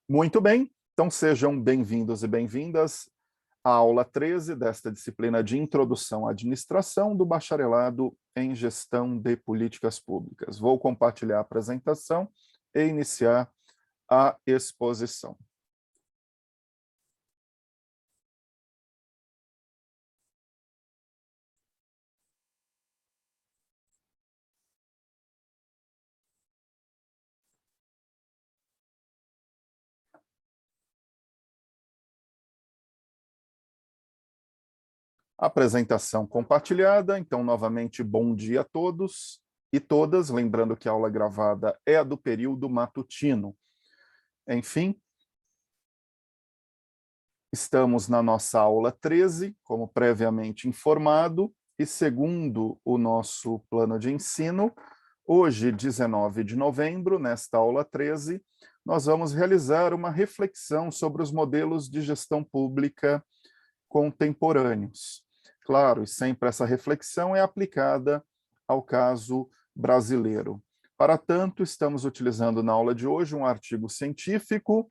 Muito bem, então sejam bem-vindos e bem-vindas à aula 13 desta disciplina de Introdução à Administração do Bacharelado em Gestão de Políticas Públicas. Vou compartilhar a apresentação e iniciar a exposição. Apresentação compartilhada, então, novamente, bom dia a todos e todas, lembrando que a aula gravada é a do período matutino. Enfim, estamos na nossa aula 13, como previamente informado, e segundo o nosso plano de ensino, hoje, 19 de novembro, nesta aula 13, nós vamos realizar uma reflexão sobre os modelos de gestão pública contemporâneos. Claro, e sempre essa reflexão é aplicada ao caso brasileiro. Para tanto, estamos utilizando na aula de hoje um artigo científico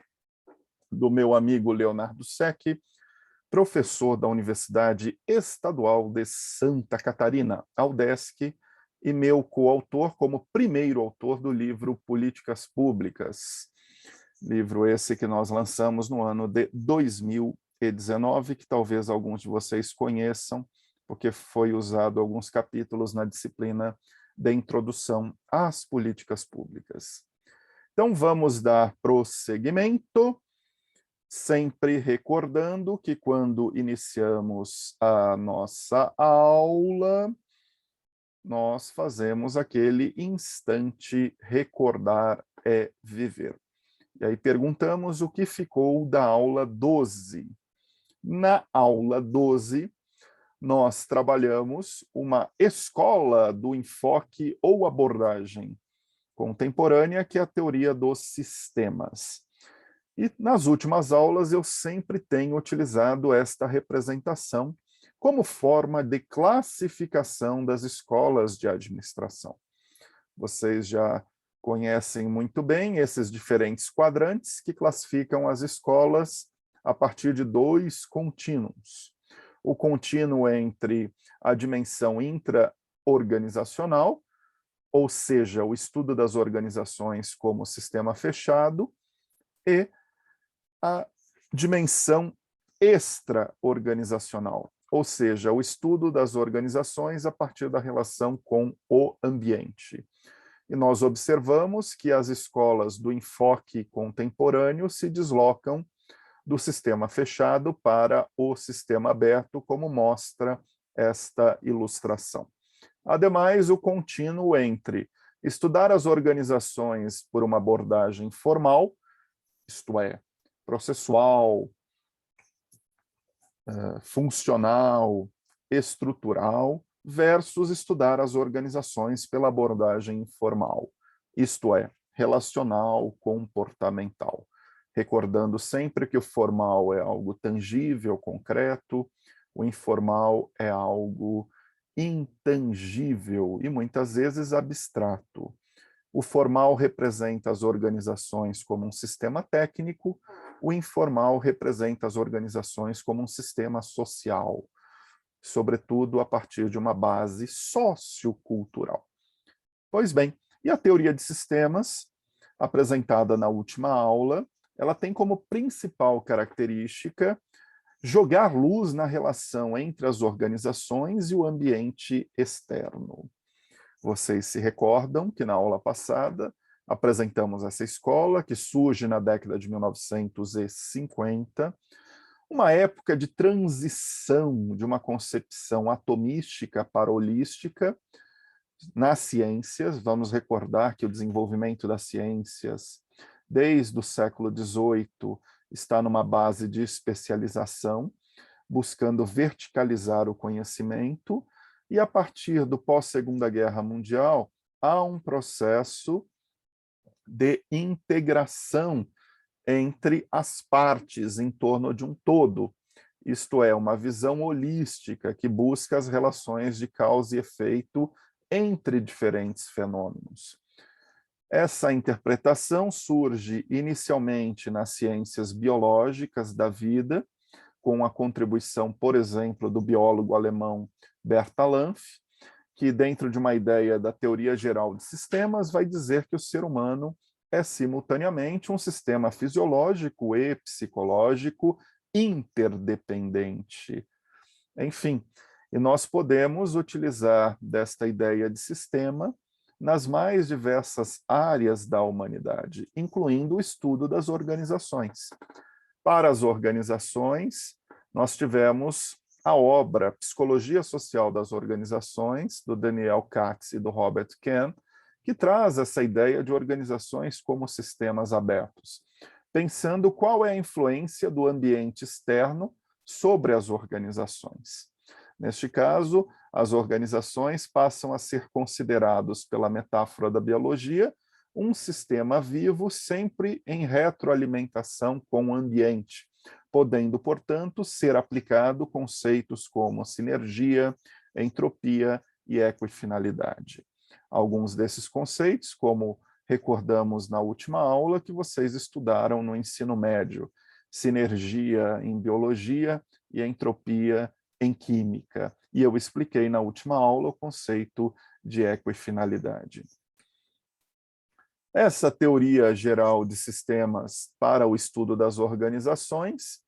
do meu amigo Leonardo Secchi, professor da Universidade Estadual de Santa Catarina, a UDESC, e meu coautor como primeiro autor do livro Políticas Públicas, livro esse que nós lançamos no ano de 2019, que talvez alguns de vocês conheçam, porque foi usado alguns capítulos na disciplina de Introdução às Políticas Públicas. Então, vamos dar prosseguimento, sempre recordando que quando iniciamos a nossa aula, nós fazemos aquele instante recordar é viver. E aí perguntamos o que ficou da aula 12. Na aula 12, nós trabalhamos uma escola do enfoque ou abordagem contemporânea, que é a teoria dos sistemas. E nas últimas aulas eu sempre tenho utilizado esta representação como forma de classificação das escolas de administração. Vocês já conhecem muito bem esses diferentes quadrantes que classificam as escolas a partir de dois contínuos. O contínuo entre a dimensão intra-organizacional, ou seja, o estudo das organizações como sistema fechado, e a dimensão extra-organizacional, ou seja, o estudo das organizações a partir da relação com o ambiente. E nós observamos que as escolas do enfoque contemporâneo se deslocam do sistema fechado para o sistema aberto, como mostra esta ilustração. Ademais, o contínuo entre estudar as organizações por uma abordagem formal, isto é, processual, funcional, estrutural, versus estudar as organizações pela abordagem informal, isto é, relacional, comportamental. Recordando sempre que o formal é algo tangível, concreto, o informal é algo intangível e muitas vezes abstrato. O formal representa as organizações como um sistema técnico, o informal representa as organizações como um sistema social, sobretudo a partir de uma base sociocultural. Pois bem, e a teoria de sistemas, apresentada na última aula, ela tem como principal característica jogar luz na relação entre as organizações e o ambiente externo. Vocês se recordam que na aula passada apresentamos essa escola que surge na década de 1950, uma época de transição de uma concepção atomística para holística nas ciências. Vamos recordar que o desenvolvimento das ciências desde o século XVIII está numa base de especialização, buscando verticalizar o conhecimento, e a partir do pós-Segunda Guerra Mundial, há um processo de integração entre as partes em torno de um todo, isto é, uma visão holística que busca as relações de causa e efeito entre diferentes fenômenos. Essa interpretação surge inicialmente nas ciências biológicas da vida, com a contribuição, por exemplo, do biólogo alemão Berta Lanff, que dentro de uma ideia da teoria geral de sistemas vai dizer que o ser humano é simultaneamente um sistema fisiológico e psicológico interdependente. Enfim, e nós podemos utilizar desta ideia de sistema nas mais diversas áreas da humanidade, incluindo o estudo das organizações. Para as organizações, nós tivemos a obra Psicologia Social das Organizações, do Daniel Katz e do Robert Kahn, que traz essa ideia de organizações como sistemas abertos, pensando qual é a influência do ambiente externo sobre as organizações. Neste caso, as organizações passam a ser considerados, pela metáfora da biologia, um sistema vivo sempre em retroalimentação com o ambiente, podendo, portanto, ser aplicado conceitos como sinergia, entropia e equifinalidade. Alguns desses conceitos, como recordamos na última aula que vocês estudaram no ensino médio, sinergia em biologia e entropia em química. E eu expliquei na última aula o conceito de equifinalidade. Essa teoria geral de sistemas para o estudo das organizações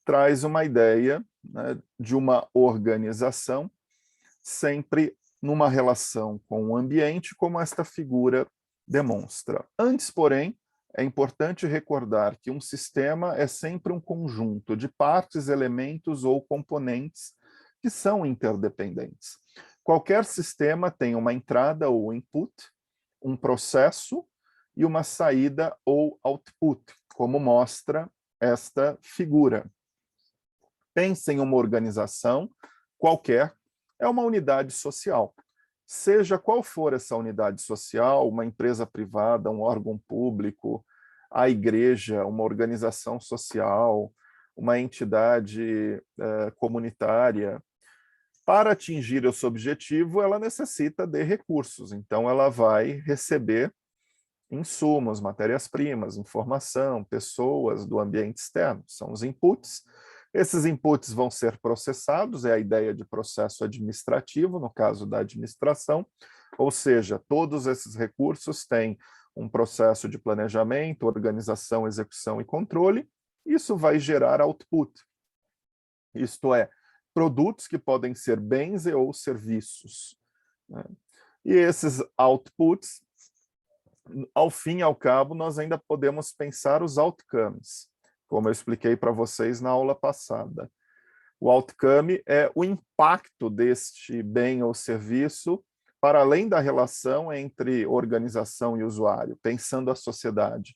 traz uma ideia, né, de uma organização sempre numa relação com o ambiente, como esta figura demonstra. Antes, porém, é importante recordar que um sistema é sempre um conjunto de partes, elementos ou componentes que são interdependentes. Qualquer sistema tem uma entrada ou input, um processo e uma saída ou output, como mostra esta figura. Pense em uma organização qualquer, é uma unidade social. Seja qual for essa unidade social, uma empresa privada, um órgão público, a igreja, uma organização social, uma entidade comunitária, para atingir esse objetivo, ela necessita de recursos. Então, ela vai receber insumos, matérias-primas, informação, pessoas do ambiente externo, são os inputs. Esses inputs vão ser processados, é a ideia de processo administrativo, no caso da administração, ou seja, todos esses recursos têm um processo de planejamento, organização, execução e controle. Isso vai gerar output, isto é, produtos que podem ser bens e ou serviços, né? E esses outputs, ao fim e ao cabo, nós ainda podemos pensar os outcomes, como eu expliquei para vocês na aula passada. O outcome é o impacto deste bem ou serviço para além da relação entre organização e usuário, pensando a sociedade.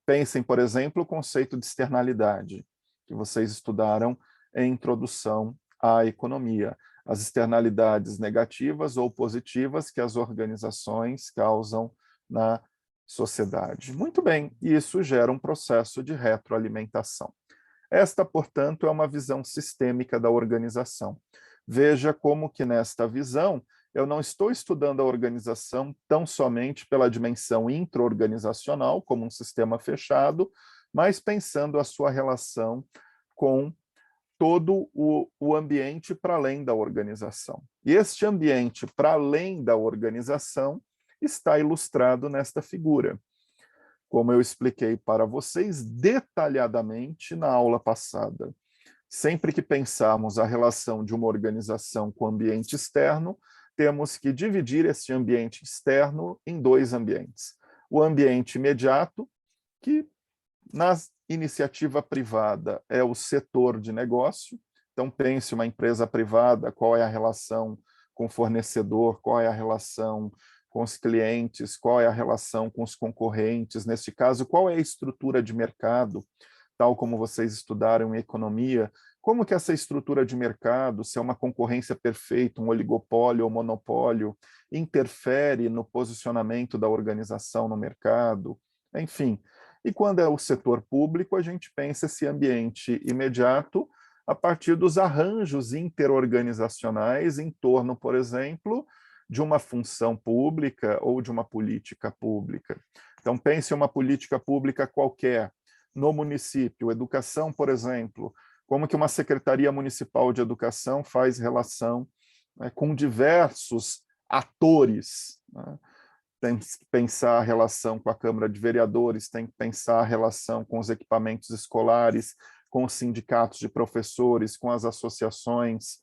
Pensem, por exemplo, o conceito de externalidade, que vocês estudaram em Introdução à Economia. As externalidades negativas ou positivas que as organizações causam na sociedade. Muito bem, isso gera um processo de retroalimentação. Esta, portanto, é uma visão sistêmica da organização. Veja como que nesta visão eu não estou estudando a organização tão somente pela dimensão intra-organizacional, como um sistema fechado, mas pensando a sua relação com todo o ambiente para além da organização. E este ambiente para além da organização está ilustrado nesta figura, como eu expliquei para vocês detalhadamente na aula passada. Sempre que pensarmos a relação de uma organização com o ambiente externo, temos que dividir esse ambiente externo em dois ambientes. O ambiente imediato, que na iniciativa privada é o setor de negócio. Então pense uma empresa privada, qual é a relação com o fornecedor, qual é a relação com os clientes, qual é a relação com os concorrentes, neste caso, qual é a estrutura de mercado, tal como vocês estudaram em economia, como que essa estrutura de mercado, se é uma concorrência perfeita, um oligopólio ou monopólio, interfere no posicionamento da organização no mercado, enfim. E quando é o setor público, a gente pensa esse ambiente imediato a partir dos arranjos interorganizacionais em torno, por exemplo, de uma função pública ou de uma política pública. Então, pense em uma política pública qualquer, no município, educação, por exemplo, como que uma Secretaria Municipal de Educação faz relação, né, com diversos atores, né? Tem que pensar a relação com a Câmara de Vereadores, tem que pensar a relação com os equipamentos escolares, com os sindicatos de professores, com as associações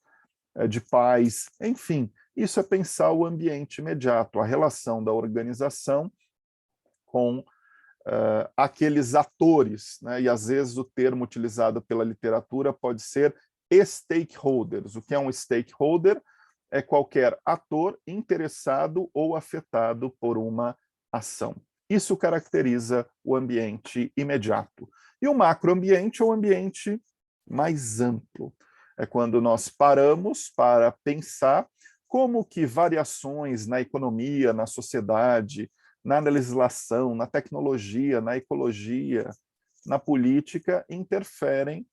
de pais, enfim, isso é pensar o ambiente imediato, a relação da organização com aqueles atores, né? E às vezes o termo utilizado pela literatura pode ser stakeholders. O que é um stakeholder? É qualquer ator interessado ou afetado por uma ação. Isso caracteriza o ambiente imediato. E o macroambiente é o ambiente mais amplo. É quando nós paramos para pensar como que variações na economia, na sociedade, na legislação, na tecnologia, na ecologia, na política, interferem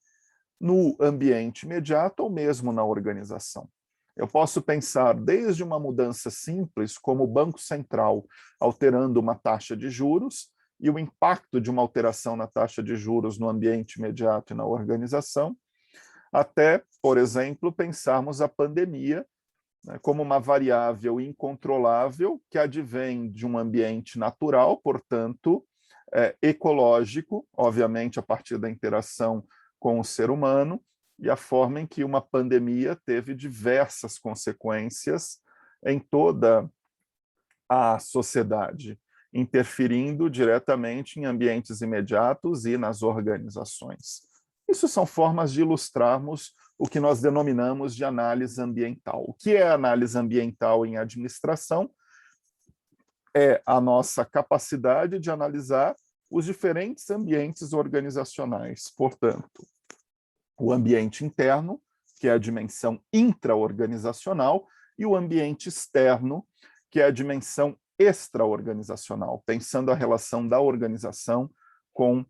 no ambiente imediato ou mesmo na organização. Eu posso pensar desde uma mudança simples, como o Banco Central alterando uma taxa de juros, e o impacto de uma alteração na taxa de juros no ambiente imediato e na organização, até, por exemplo, pensarmos a pandemia, né, como uma variável incontrolável que advém de um ambiente natural, portanto, ecológico, obviamente a partir da interação com o ser humano, e a forma em que uma pandemia teve diversas consequências em toda a sociedade, interferindo diretamente em ambientes imediatos e nas organizações. Isso são formas de ilustrarmos o que nós denominamos de análise ambiental. O que é análise ambiental em administração? É a nossa capacidade de analisar os diferentes ambientes organizacionais. Portanto, o ambiente interno, que é a dimensão intraorganizacional, e o ambiente externo, que é a dimensão extraorganizacional, pensando a relação da organização com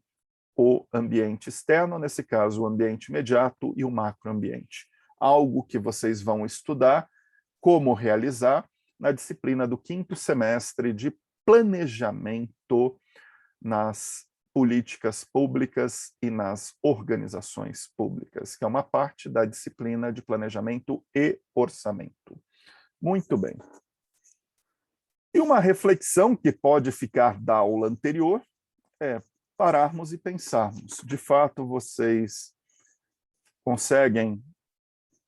o ambiente externo, nesse caso o ambiente imediato e o macroambiente. Algo que vocês vão estudar como realizar na disciplina do 5º semestre de planejamento nas políticas públicas e nas organizações públicas, que é uma parte da disciplina de planejamento e orçamento. Muito bem. E uma reflexão que pode ficar da aula anterior é pararmos e pensarmos. De fato, vocês conseguem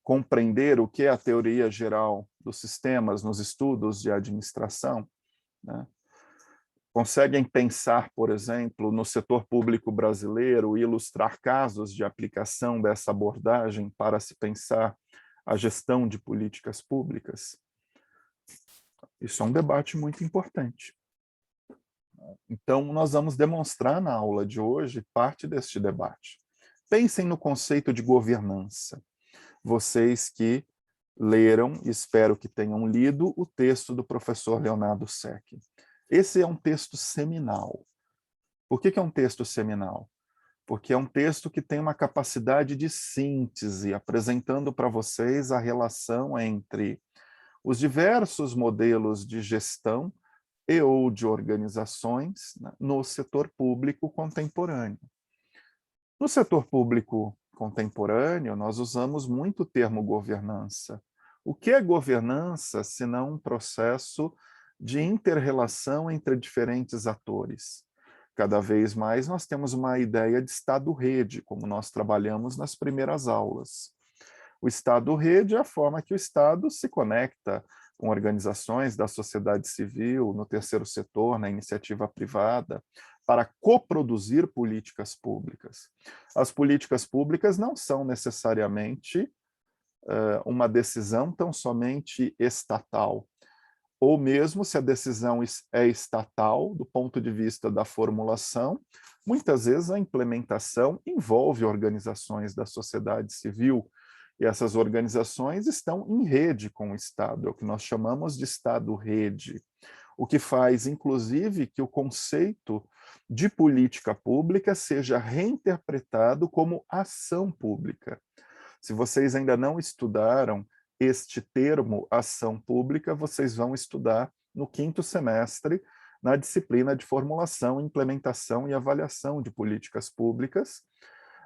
compreender o que é a teoria geral dos sistemas nos estudos de administração, né? Conseguem pensar, por exemplo, no setor público brasileiro e ilustrar casos de aplicação dessa abordagem para se pensar a gestão de políticas públicas? Isso é um debate muito importante. Então, nós vamos demonstrar na aula de hoje parte deste debate. Pensem no conceito de governança. Vocês que leram, espero que tenham lido, o texto do professor Leonardo Seck. Esse é um texto seminal. Por que é um texto seminal? Porque é um texto que tem uma capacidade de síntese, apresentando para vocês a relação entre os diversos modelos de gestão e ou de organizações, né, no setor público contemporâneo. No setor público contemporâneo, nós usamos muito o termo governança. O que é governança, senão um processo de inter-relação entre diferentes atores? Cada vez mais nós temos uma ideia de Estado-rede, como nós trabalhamos nas primeiras aulas. O Estado-rede é a forma que o Estado se conecta com organizações da sociedade civil, no terceiro setor, na iniciativa privada, para coproduzir políticas públicas. As políticas públicas não são necessariamente uma decisão tão somente estatal, ou mesmo se a decisão é estatal, do ponto de vista da formulação, muitas vezes a implementação envolve organizações da sociedade civil, e essas organizações estão em rede com o Estado, é o que nós chamamos de Estado-rede, o que faz, inclusive, que o conceito de política pública seja reinterpretado como ação pública. Se vocês ainda não estudaram este termo, ação pública, vocês vão estudar no 5º semestre, na disciplina de formulação, implementação e avaliação de políticas públicas,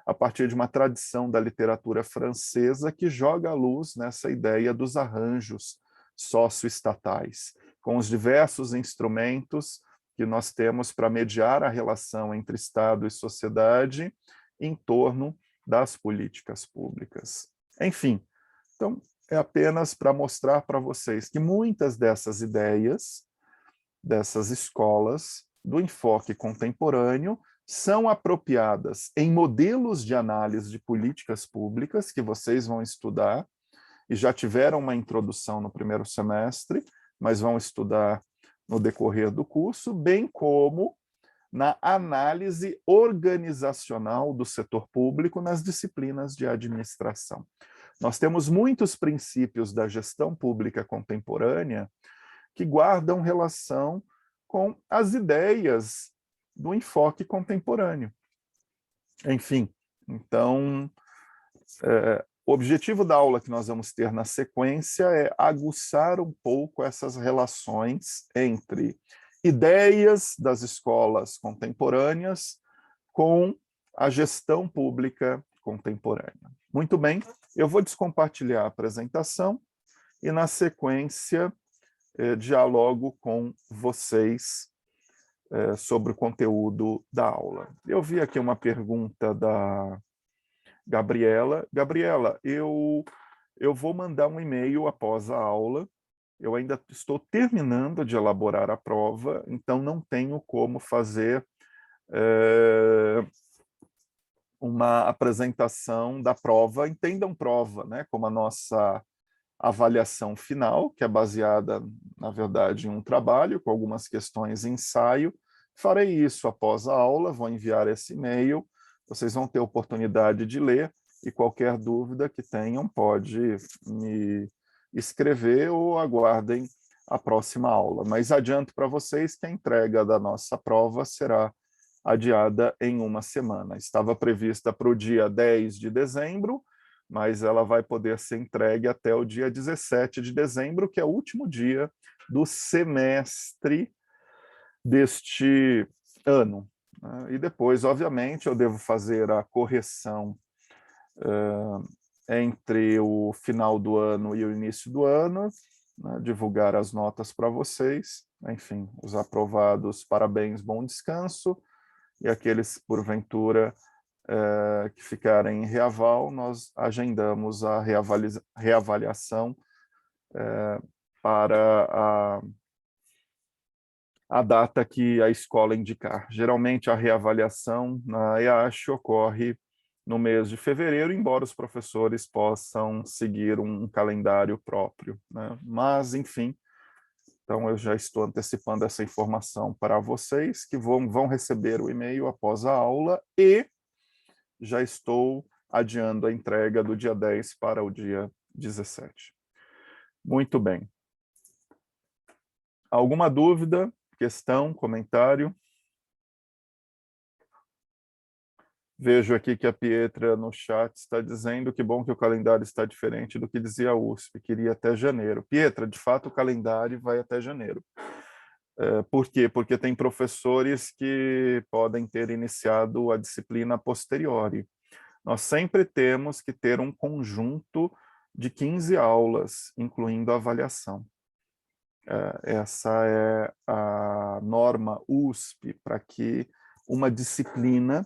a partir de uma tradição da literatura francesa que joga a luz nessa ideia dos arranjos socioestatais, com os diversos instrumentos que nós temos para mediar a relação entre Estado e sociedade em torno das políticas públicas. Enfim, então, é apenas para mostrar para vocês que muitas dessas ideias, dessas escolas do enfoque contemporâneo, são apropriadas em modelos de análise de políticas públicas que vocês vão estudar, e já tiveram uma introdução no 1º semestre, mas vão estudar no decorrer do curso, bem como na análise organizacional do setor público nas disciplinas de administração. Nós temos muitos princípios da gestão pública contemporânea que guardam relação com as ideias do enfoque contemporâneo. Enfim, então, o objetivo da aula que nós vamos ter na sequência é aguçar um pouco essas relações entre ideias das escolas contemporâneas com a gestão pública contemporânea. Muito bem, eu vou descompartilhar a apresentação e, na sequência, dialogo com vocês sobre o conteúdo da aula. Eu vi aqui uma pergunta da Gabriela. Gabriela, eu vou mandar um e-mail após a aula. Eu ainda estou terminando de elaborar a prova, então não tenho como fazer uma apresentação da prova. Entendam prova, né, como a nossa avaliação final, que é baseada, na verdade, em um trabalho com algumas questões em ensaio. Farei isso após a aula, vou enviar esse e-mail, vocês vão ter oportunidade de ler, e qualquer dúvida que tenham pode me escrever ou aguardem a próxima aula. Mas adianto para vocês que a entrega da nossa prova será adiada em uma semana. Estava prevista para o dia 10 de dezembro, mas ela vai poder ser entregue até o dia 17 de dezembro, que é o último dia do semestre deste ano. E depois, obviamente, eu devo fazer a correção entre o final do ano e o início do ano, né, divulgar as notas para vocês. Enfim, os aprovados, parabéns, bom descanso, e aqueles, porventura, que ficarem em reaval, nós agendamos a reavaliação para a data que a escola indicar. Geralmente a reavaliação na EASH ocorre no mês de fevereiro, embora os professores possam seguir um calendário próprio, né? Mas, enfim, então eu já estou antecipando essa informação para vocês, que vão receber o e-mail após a aula, e já estou adiando a entrega do dia 10 para o dia 17. Muito bem. Alguma dúvida, questão, comentário? Vejo aqui que a Pietra no chat está dizendo que bom que o calendário está diferente do que dizia a USP, que iria até janeiro. Pietra, de fato o calendário vai até janeiro. Por quê? Porque tem professores que podem ter iniciado a disciplina a posteriori. Nós sempre temos que ter um conjunto de 15 aulas, incluindo a avaliação. Essa é a norma USP para que uma disciplina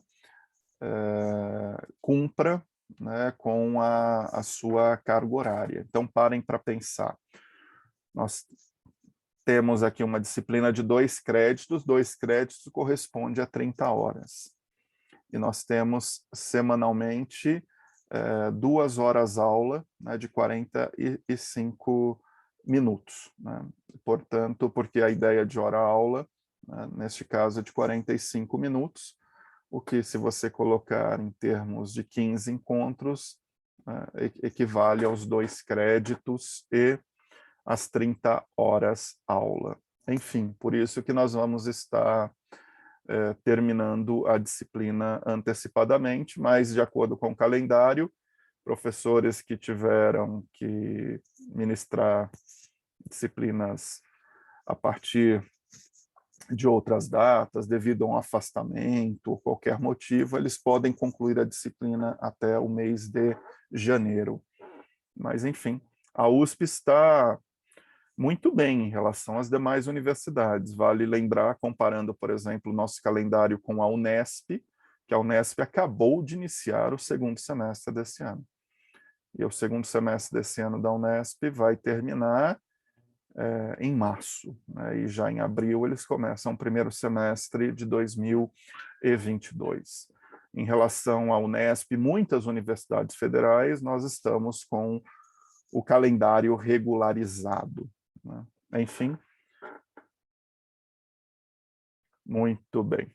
cumpra, né, com a sua carga horária. Então, parem para pensar. Nós temos aqui uma disciplina de 2 créditos corresponde a 30 horas. E nós temos semanalmente 2 horas aula, né, de 45 minutos. Né? Portanto, porque a ideia de hora-aula, né, neste caso, é de 45 minutos, o que, se você colocar em termos de 15 encontros, né, equivale aos 2 créditos e às 30 horas aula. Enfim, por isso que nós vamos estar terminando a disciplina antecipadamente, mas de acordo com o calendário, professores que tiveram que ministrar disciplinas a partir de outras datas, devido a um afastamento ou qualquer motivo, eles podem concluir a disciplina até o mês de janeiro. Mas, enfim, a USP está muito bem em relação às demais universidades. Vale lembrar, comparando, por exemplo, o nosso calendário com a Unesp, que a Unesp acabou de iniciar o segundo semestre desse ano. E o segundo semestre desse ano da Unesp vai terminar em março, né? E já em abril eles começam o primeiro semestre de 2022. Em relação à Unesp, muitas universidades federais, nós estamos com o calendário regularizado, né? Enfim, muito bem.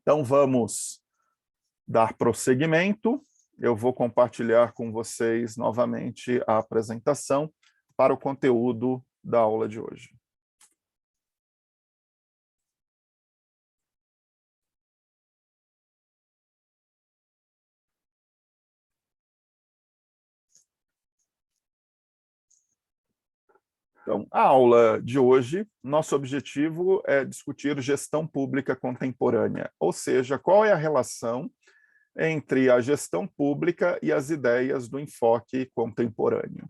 Então vamos dar prosseguimento. Eu vou compartilhar com vocês novamente a apresentação para o conteúdo da aula de hoje. Então, a aula de hoje, nosso objetivo é discutir gestão pública contemporânea, ou seja, qual é a relação entre a gestão pública e as ideias do enfoque contemporâneo.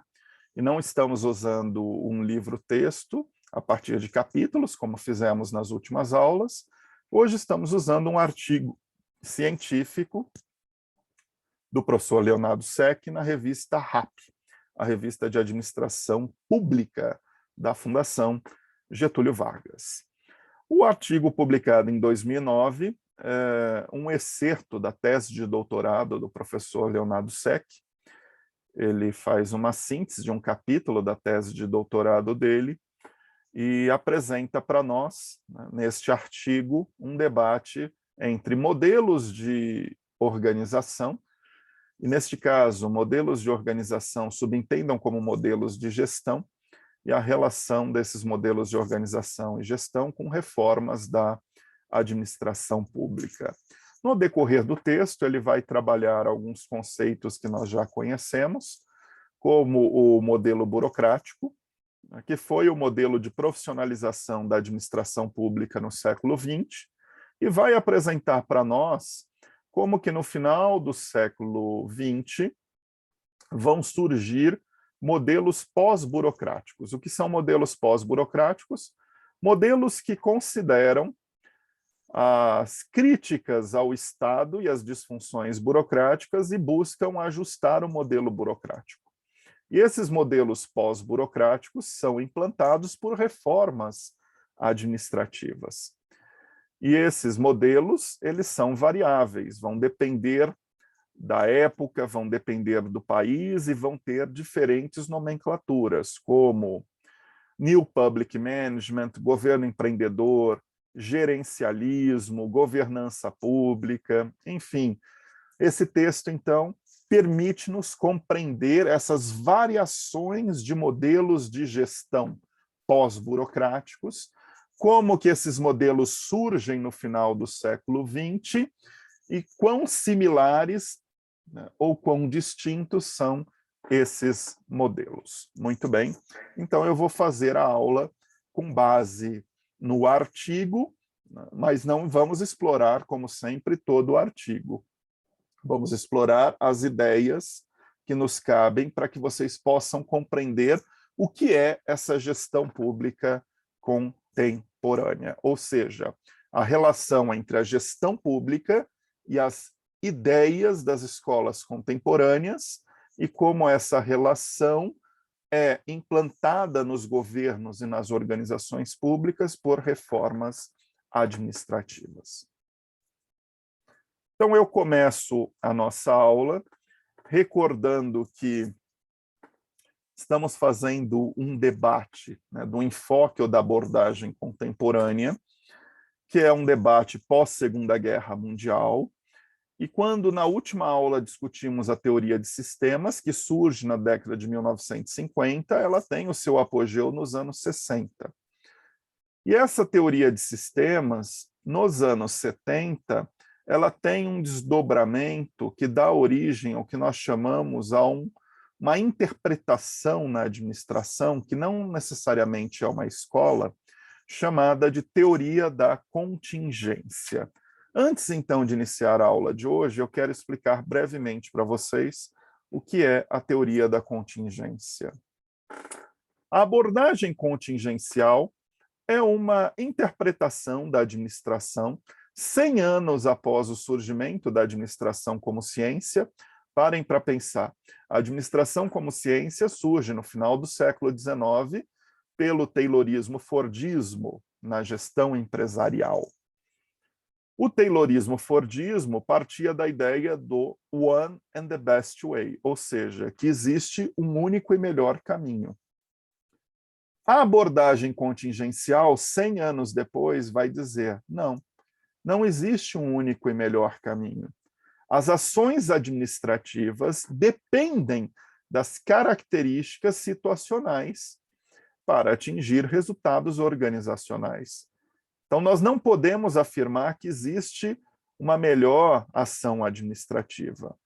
E não estamos usando um livro-texto a partir de capítulos, como fizemos nas últimas aulas. Hoje estamos usando um artigo científico do professor Leonardo Sec na revista RAP, a revista de administração pública da Fundação Getúlio Vargas. O artigo publicado em 2009 é um excerto da tese de doutorado do professor Leonardo Sec. Ele faz uma síntese de um capítulo da tese de doutorado dele e apresenta para nós, né, neste artigo, um debate entre modelos de organização, e neste caso, modelos de organização subentendam como modelos de gestão, e a relação desses modelos de organização e gestão com reformas da administração pública. No decorrer do texto, ele vai trabalhar alguns conceitos que nós já conhecemos, como o modelo burocrático, que foi o modelo de profissionalização da administração pública no século XX, e vai apresentar para nós como que no final do século XX vão surgir modelos pós-burocráticos. O que são modelos pós-burocráticos? Modelos que consideram as críticas ao Estado e as disfunções burocráticas e buscam ajustar o modelo burocrático. E esses modelos pós-burocráticos são implantados por reformas administrativas. E esses modelos, eles são variáveis, vão depender da época, vão depender do país e vão ter diferentes nomenclaturas, como New Public Management, governo empreendedor, gerencialismo, governança pública, enfim. Esse texto, então, permite-nos compreender essas variações de modelos de gestão pós-burocráticos, como que esses modelos surgem no final do século XX e quão similares, né, ou quão distintos são esses modelos. Muito bem, então eu vou fazer a aula com base no artigo, mas não vamos explorar, como sempre, todo o artigo. Vamos explorar as ideias que nos cabem para que vocês possam compreender o que é essa gestão pública contemporânea, ou seja, a relação entre a gestão pública e as ideias das escolas contemporâneas e como essa relação é implantada nos governos e nas organizações públicas por reformas administrativas. Então, eu começo a nossa aula recordando que estamos fazendo um debate, né, do enfoque ou da abordagem contemporânea, que é um debate pós-Segunda Guerra Mundial. E quando na última aula discutimos a teoria de sistemas, que surge na década de 1950, ela tem o seu apogeu nos anos 60. E essa teoria de sistemas, nos anos 70, ela tem um desdobramento que dá origem ao que nós chamamos uma interpretação na administração, que não necessariamente é uma escola, chamada de teoria da contingência. Antes, então, de iniciar a aula de hoje, eu quero explicar brevemente para vocês o que é a teoria da contingência. A abordagem contingencial é uma interpretação da administração 100 anos após o surgimento da administração como ciência. Parem para pensar. A administração como ciência surge no final do século XIX pelo Taylorismo-Fordismo na gestão empresarial. O Taylorismo-Fordismo partia da ideia do one and the best way, ou seja, que existe um único e melhor caminho. A abordagem contingencial, 100 anos depois, vai dizer, não existe um único e melhor caminho. As ações administrativas dependem das características situacionais para atingir resultados organizacionais. Então, nós não podemos afirmar que existe uma melhor ação administrativa.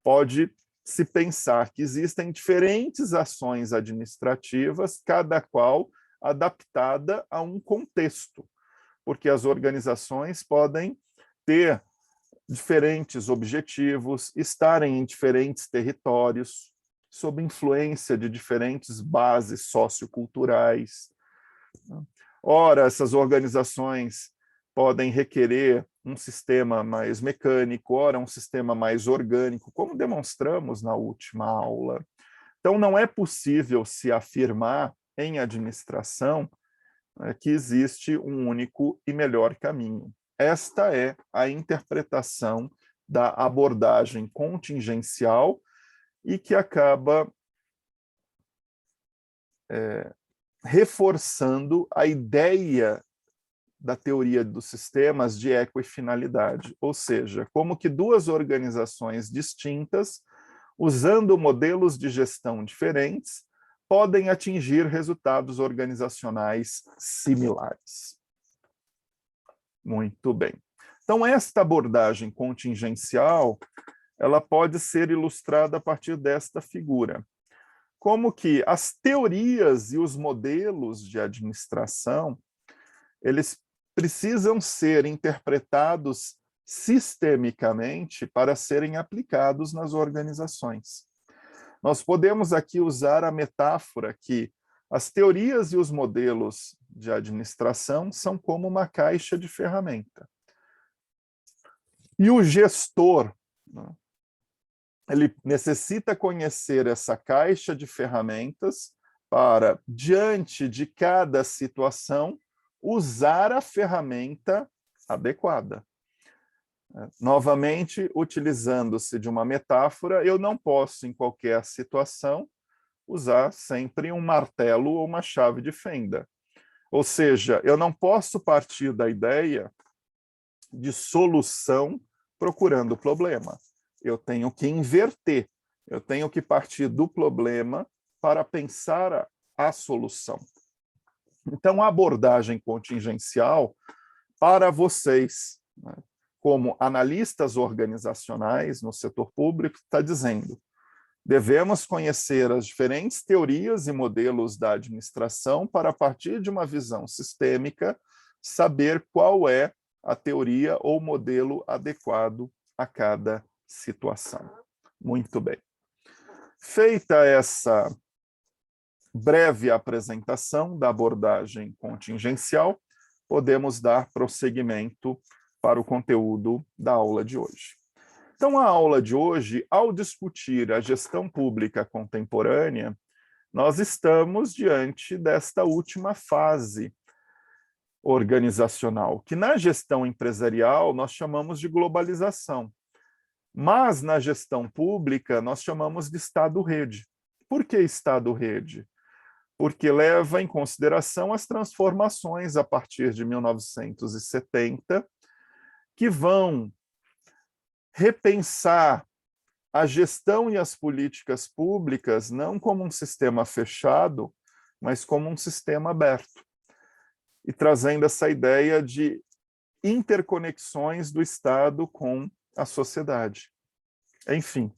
Pode-se pensar que existem diferentes ações administrativas, cada qual adaptada a um contexto, porque as organizações podem ter diferentes objetivos, estarem em diferentes territórios, sob influência de diferentes bases socioculturais. Ora, essas organizações podem requerer um sistema mais mecânico, ora um sistema mais orgânico, como demonstramos na última aula. Então, não é possível se afirmar em administração que existe um único e melhor caminho. Esta é a interpretação da abordagem contingencial e que acaba reforçando a ideia da teoria dos sistemas de equifinalidade, ou seja, como que duas organizações distintas, usando modelos de gestão diferentes, podem atingir resultados organizacionais similares. Muito bem. Então, esta abordagem contingencial, ela pode ser ilustrada a partir desta figura. Como que as teorias e os modelos de administração, eles precisam ser interpretados sistemicamente para serem aplicados nas organizações. Nós podemos aqui usar a metáfora que as teorias e os modelos de administração são como uma caixa de ferramenta. E o gestor, ele necessita conhecer essa caixa de ferramentas para, diante de cada situação, usar a ferramenta adequada. Novamente, utilizando-se de uma metáfora, eu não posso, em qualquer situação, usar sempre um martelo ou uma chave de fenda. Ou seja, eu não posso partir da ideia de solução procurando o problema. Eu tenho que inverter, eu tenho que partir do problema para pensar a solução. Então, a abordagem contingencial, para vocês, como analistas organizacionais no setor público, está dizendo: devemos conhecer as diferentes teorias e modelos da administração para, a partir de uma visão sistêmica, saber qual é a teoria ou modelo adequado a cada situação. Muito bem. Feita essa breve apresentação da abordagem contingencial, podemos dar prosseguimento para o conteúdo da aula de hoje. Então, a aula de hoje, ao discutir a gestão pública contemporânea, nós estamos diante desta última fase organizacional, que na gestão empresarial nós chamamos de globalização, mas na gestão pública nós chamamos de Estado-rede. Por que Estado-rede? Porque leva em consideração as transformações a partir de 1970, que vão repensar a gestão e as políticas públicas não como um sistema fechado, mas como um sistema aberto. E trazendo essa ideia de interconexões do Estado com a sociedade. Enfim,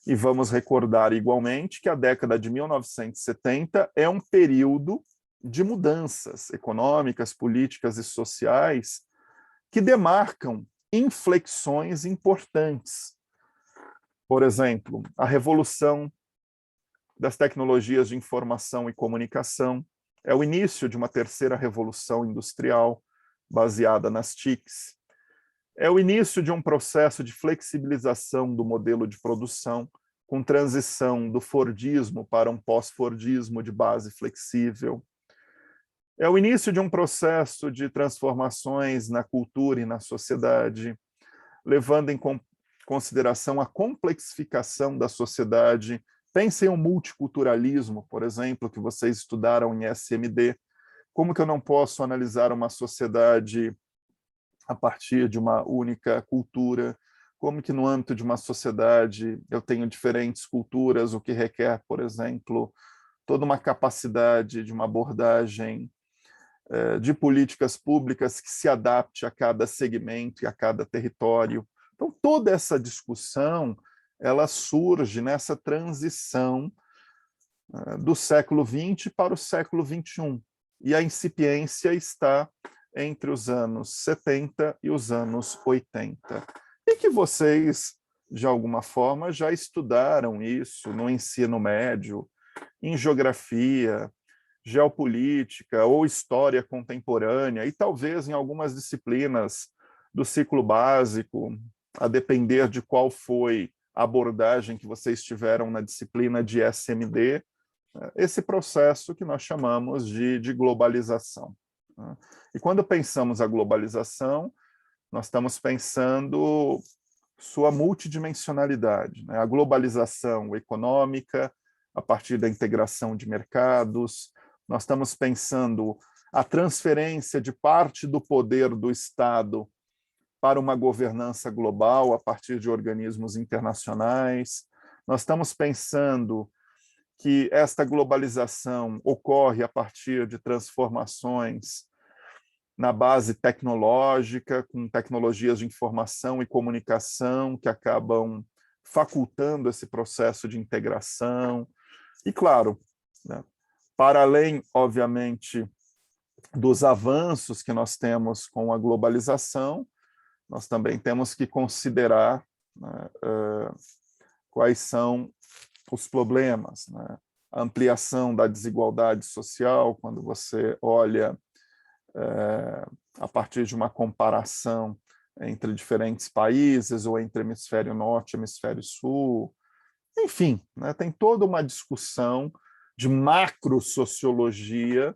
e vamos recordar igualmente que a década de 1970 é um período de mudanças econômicas, políticas e sociais que demarcam inflexões importantes. Por exemplo, a revolução das tecnologias de informação e comunicação é o início de uma terceira revolução industrial baseada nas TICs. É o início de um processo de flexibilização do modelo de produção, com transição do Fordismo para um pós-Fordismo de base flexível. É o início de um processo de transformações na cultura e na sociedade, levando em consideração a complexificação da sociedade. Pensem o multiculturalismo, por exemplo, que vocês estudaram em SMD. Como que eu não posso analisar uma sociedade a partir de uma única cultura? Como que no âmbito de uma sociedade eu tenho diferentes culturas, o que requer, por exemplo, toda uma capacidade de uma abordagem de políticas públicas que se adapte a cada segmento e a cada território. Então, toda essa discussão ela surge nessa transição do século XX para o século XXI. E a incipiência está entre os anos 70 e os anos 80. E que vocês, de alguma forma, já estudaram isso no ensino médio, em geografia, geopolítica ou história contemporânea, e talvez em algumas disciplinas do ciclo básico, a depender de qual foi a abordagem que vocês tiveram na disciplina de SMD, esse processo que nós chamamos de globalização. E quando pensamos a globalização, nós estamos pensando sua multidimensionalidade, né? A globalização econômica, a partir da integração de mercados, nós estamos pensando a transferência de parte do poder do Estado para uma governança global a partir de organismos internacionais. Nós estamos pensando que esta globalização ocorre a partir de transformações na base tecnológica, com tecnologias de informação e comunicação que acabam facultando esse processo de integração. E, claro, né, para além, obviamente, dos avanços que nós temos com a globalização, nós também temos que considerar, né, quais são os problemas, né? A ampliação da desigualdade social, quando você olha a partir de uma comparação entre diferentes países, ou entre hemisfério norte e hemisfério sul. Enfim, né, tem toda uma discussão de macro-sociologia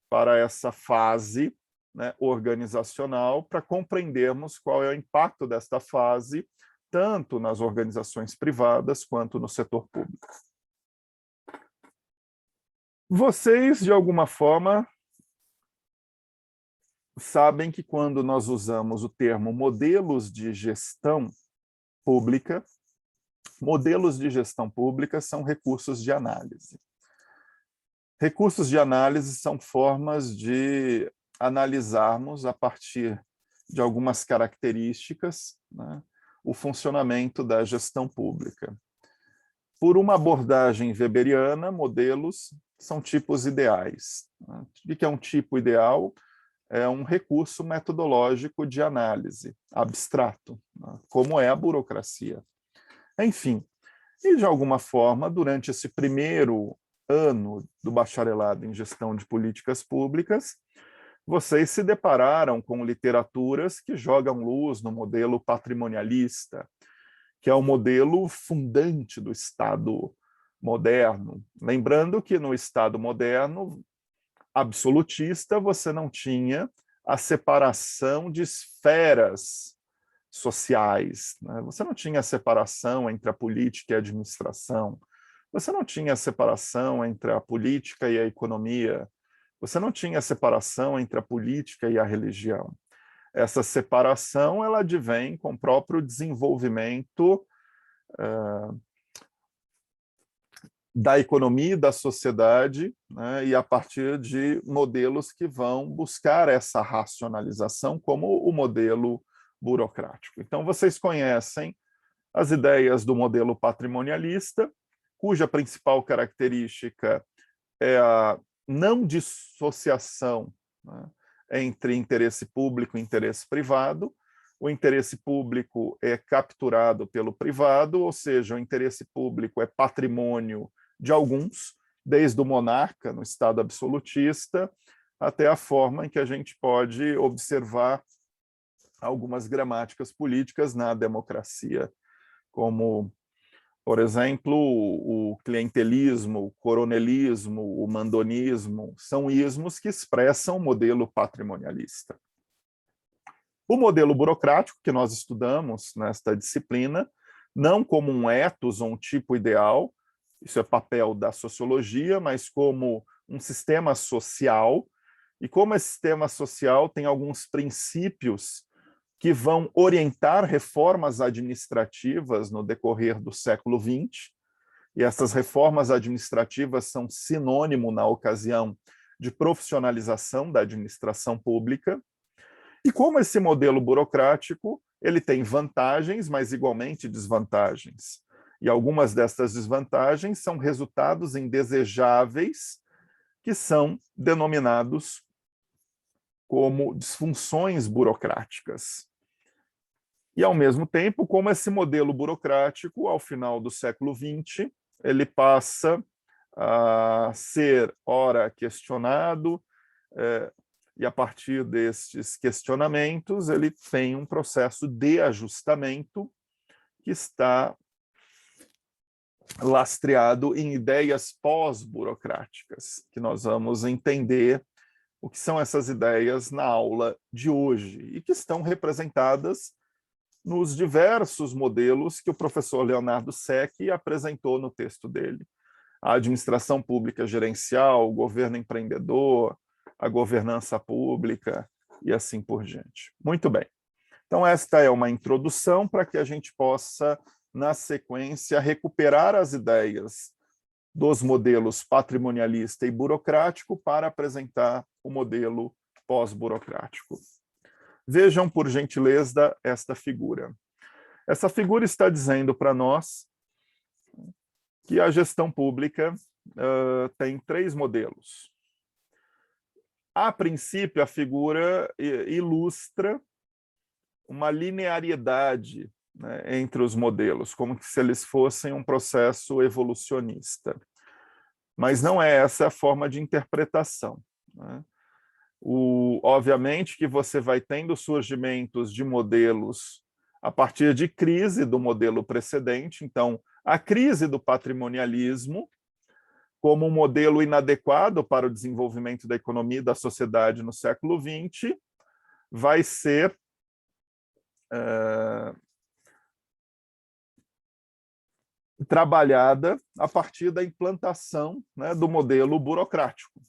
para essa fase, né, organizacional, para compreendermos qual é o impacto desta fase, tanto nas organizações privadas quanto no setor público. Vocês, de alguma forma, sabem que quando nós usamos o termo modelos de gestão pública são recursos de análise. Recursos de análise são formas de analisarmos, a partir de algumas características, né, o funcionamento da gestão pública. Por uma abordagem weberiana, modelos são tipos ideais. O que é um tipo ideal? É um recurso metodológico de análise abstrato, né, como é a burocracia. Enfim, e de alguma forma, durante esse primeiro ano do bacharelado em gestão de políticas públicas, vocês se depararam com literaturas que jogam luz no modelo patrimonialista, que é o modelo fundante do Estado moderno. Lembrando que no Estado moderno, absolutista, você não tinha a separação de esferas sociais, né? Você não tinha a separação entre a política e a administração, você não tinha a separação entre a política e a economia, você não tinha a separação entre a política e a religião. Essa separação ela advém com o próprio desenvolvimento da economia e da sociedade, né, e a partir de modelos que vão buscar essa racionalização, como o modelo burocrático. Então, vocês conhecem as ideias do modelo patrimonialista, cuja principal característica é a não dissociação, né, entre interesse público e interesse privado. O interesse público é capturado pelo privado, ou seja, o interesse público é patrimônio de alguns, desde o monarca, no Estado absolutista, até a forma em que a gente pode observar algumas gramáticas políticas na democracia, como, por exemplo, o clientelismo, o coronelismo, o mandonismo, são ismos que expressam o modelo patrimonialista. O modelo burocrático, que nós estudamos nesta disciplina, não como um ethos ou um tipo ideal, isso é papel da sociologia, mas como um sistema social, e como esse sistema social tem alguns princípios que vão orientar reformas administrativas no decorrer do século XX, e essas reformas administrativas são sinônimo, na ocasião, de profissionalização da administração pública. E como esse modelo burocrático, ele tem vantagens, mas igualmente desvantagens. E algumas destas desvantagens são resultados indesejáveis, que são denominados como disfunções burocráticas. E, ao mesmo tempo, como esse modelo burocrático, ao final do século XX, ele passa a ser, ora, questionado, e a partir destes questionamentos, ele tem um processo de ajustamento que está lastreado em ideias pós-burocráticas, que nós vamos entender o que são essas ideias na aula de hoje, e que estão representadas nos diversos modelos que o professor Leonardo Secchi apresentou no texto dele. A administração pública gerencial, o governo empreendedor, a governança pública e assim por diante. Muito bem. Então, esta é uma introdução para que a gente possa, na sequência, recuperar as ideias dos modelos patrimonialista e burocrático para apresentar o modelo pós-burocrático. Vejam, por gentileza, esta figura. Essa figura está dizendo para nós que a gestão pública tem 3 modelos. A princípio, a figura ilustra uma linearidade, né, entre os modelos, como se eles fossem um processo evolucionista. Mas não é essa a forma de interpretação, né? Obviamente que você vai tendo surgimentos de modelos a partir de crise do modelo precedente. Então, a crise do patrimonialismo, como um modelo inadequado para o desenvolvimento da economia e da sociedade no século XX, vai ser trabalhada a partir da implantação, né, do modelo burocrático.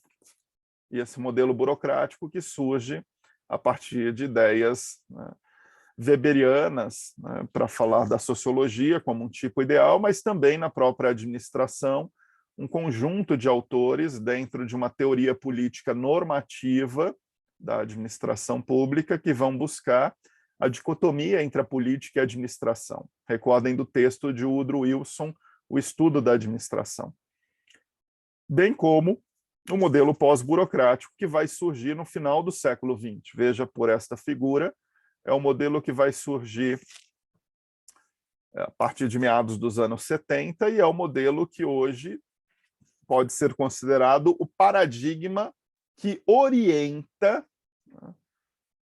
E esse modelo burocrático que surge a partir de ideias, né, weberianas, né, para falar da sociologia como um tipo ideal, mas também na própria administração, um conjunto de autores dentro de uma teoria política normativa da administração pública que vão buscar a dicotomia entre a política e a administração. Recordem do texto de Woodrow Wilson, O Estudo da Administração. Bem como o modelo pós-burocrático que vai surgir no final do século XX. Veja por esta figura, é um modelo que vai surgir a partir de meados dos anos 70 e é o modelo que hoje pode ser considerado o paradigma que orienta, né,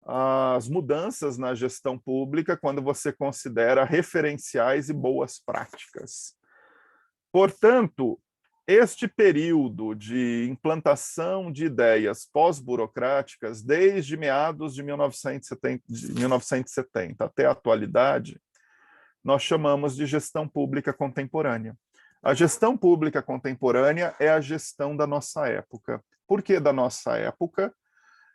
as mudanças na gestão pública quando você considera referenciais e boas práticas. Portanto, este período de implantação de ideias pós-burocráticas, desde meados de 1970 até a atualidade, nós chamamos de gestão pública contemporânea. A gestão pública contemporânea é a gestão da nossa época. Por que da nossa época?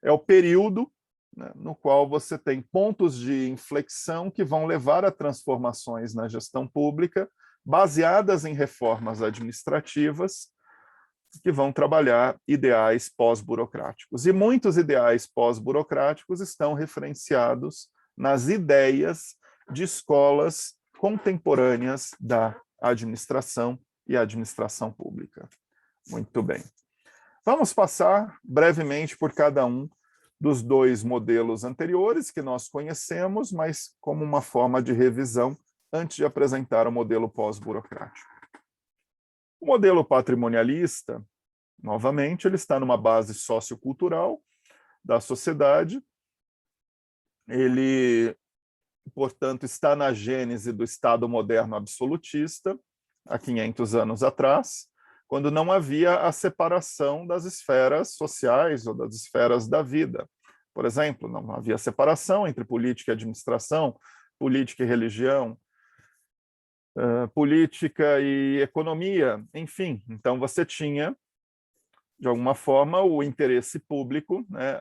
É o período, né, no qual você tem pontos de inflexão que vão levar a transformações na gestão pública baseadas em reformas administrativas que vão trabalhar ideais pós-burocráticos. E muitos ideais pós-burocráticos estão referenciados nas ideias de escolas contemporâneas da administração e administração pública. Muito bem. Vamos passar brevemente por cada um dos dois modelos anteriores que nós conhecemos, mas como uma forma de revisão antes de apresentar o modelo pós-burocrático. O modelo patrimonialista, novamente, ele está numa base sociocultural da sociedade. Ele, portanto, está na gênese do Estado moderno absolutista, há 500 anos atrás, quando não havia a separação das esferas sociais ou das esferas da vida. Por exemplo, não havia separação entre política e administração, política e religião, política e economia, enfim. Então, você tinha, de alguma forma, o interesse público, né,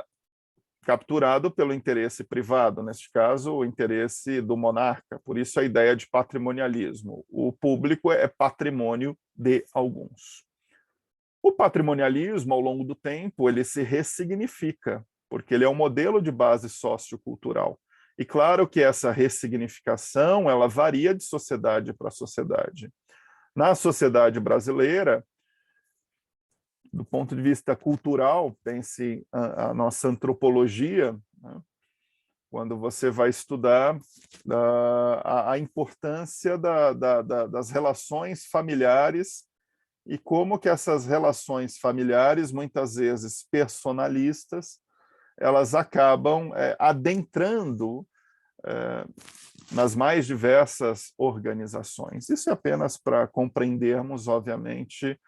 capturado pelo interesse privado, neste caso, o interesse do monarca. Por isso, a ideia de patrimonialismo. O público é patrimônio de alguns. O patrimonialismo, ao longo do tempo, ele se ressignifica, porque ele é um modelo de base sociocultural. E claro que essa ressignificação, ela varia de sociedade para sociedade. Na sociedade brasileira, do ponto de vista cultural, pense a nossa antropologia, né? Quando você vai estudar a importância das relações familiares e como que essas relações familiares, muitas vezes personalistas, elas acabam adentrando nas mais diversas organizações. Isso é apenas para compreendermos, obviamente,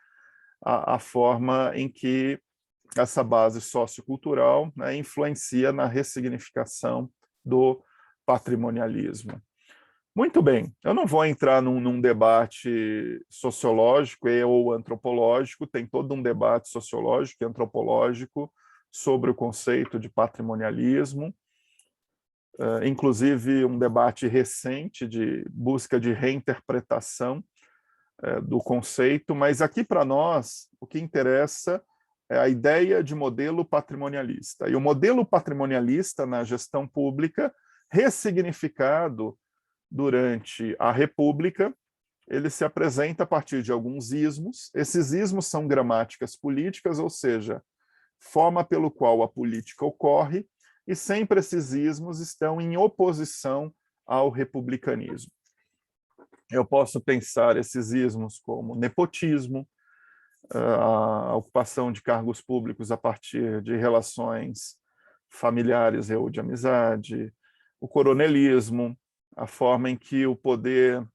a forma em que essa base sociocultural, né, influencia na ressignificação do patrimonialismo. Muito bem, eu não vou entrar num debate sociológico ou antropológico, tem todo um debate sociológico e antropológico sobre o conceito de patrimonialismo, inclusive um debate recente de busca de reinterpretação do conceito, mas aqui para nós o que interessa é a ideia de modelo patrimonialista. E o modelo patrimonialista na gestão pública, ressignificado durante a República, ele se apresenta a partir de alguns ismos. Esses ismos são gramáticas políticas, ou seja, forma pelo qual a política ocorre, e sempre esses ismos estão em oposição ao republicanismo. Eu posso pensar esses ismos como nepotismo, a ocupação de cargos públicos a partir de relações familiares ou de amizade, o coronelismo, a forma em que o poder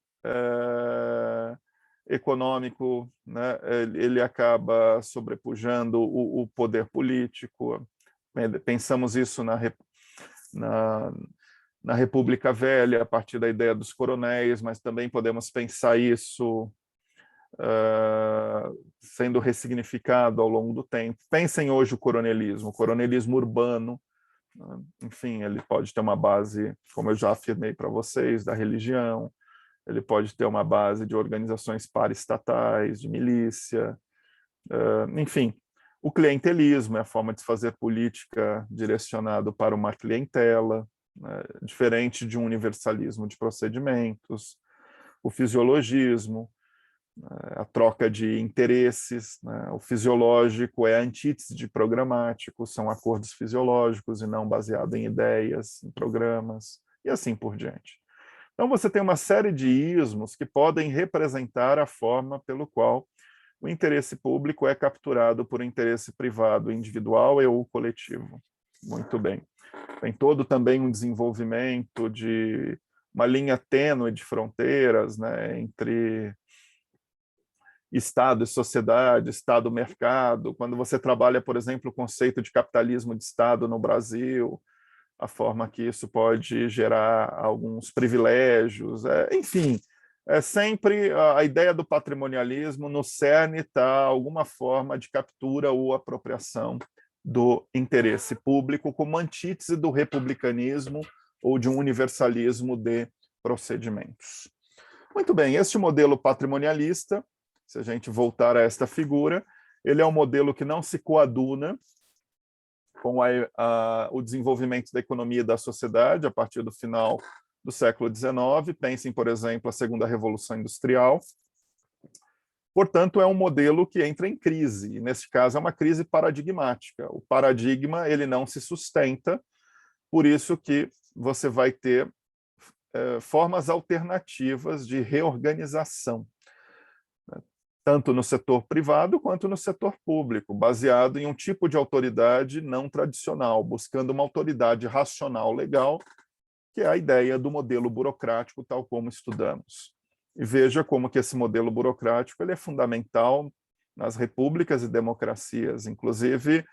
econômico, né, ele acaba sobrepujando o poder político. Pensamos isso na República Velha, a partir da ideia dos coronéis, mas também podemos pensar isso sendo ressignificado ao longo do tempo. Pensem hoje o coronelismo urbano, né? Enfim, ele pode ter uma base, como eu já afirmei para vocês, da religião, ele pode ter uma base de organizações paraestatais, de milícia, enfim. O clientelismo é a forma de se fazer política direcionado para uma clientela, né, diferente de um universalismo de procedimentos. O fisiologismo, a troca de interesses, né? O fisiológico é a antítese de programático, são acordos fisiológicos e não baseado em ideias, em programas, e assim por diante. Então você tem uma série de ismos que podem representar a forma pelo qual o interesse público é capturado por um interesse privado individual ou coletivo. Muito bem. Tem todo também um desenvolvimento de uma linha tênue de fronteiras, né, entre Estado e sociedade, Estado-mercado. Quando você trabalha, por exemplo, o conceito de capitalismo de Estado no Brasil, a forma que isso pode gerar alguns privilégios, enfim, é sempre a ideia do patrimonialismo no cerne está alguma forma de captura ou apropriação do interesse público como antítese do republicanismo ou de um universalismo de procedimentos. Muito bem, este modelo patrimonialista, se a gente voltar a esta figura, ele é um modelo que não se coaduna com o desenvolvimento da economia e da sociedade a partir do final do século XIX. Pensem, por exemplo, a Segunda Revolução Industrial. Portanto, é um modelo que entra em crise, e nesse caso é uma crise paradigmática. O paradigma ele não se sustenta, por isso que você vai ter formas alternativas de reorganização, né? Tanto no setor privado quanto no setor público, baseado em um tipo de autoridade não tradicional, buscando uma autoridade racional legal, que é a ideia do modelo burocrático, tal como estudamos. E veja como que esse modelo burocrático ele é fundamental nas repúblicas e democracias, inclusive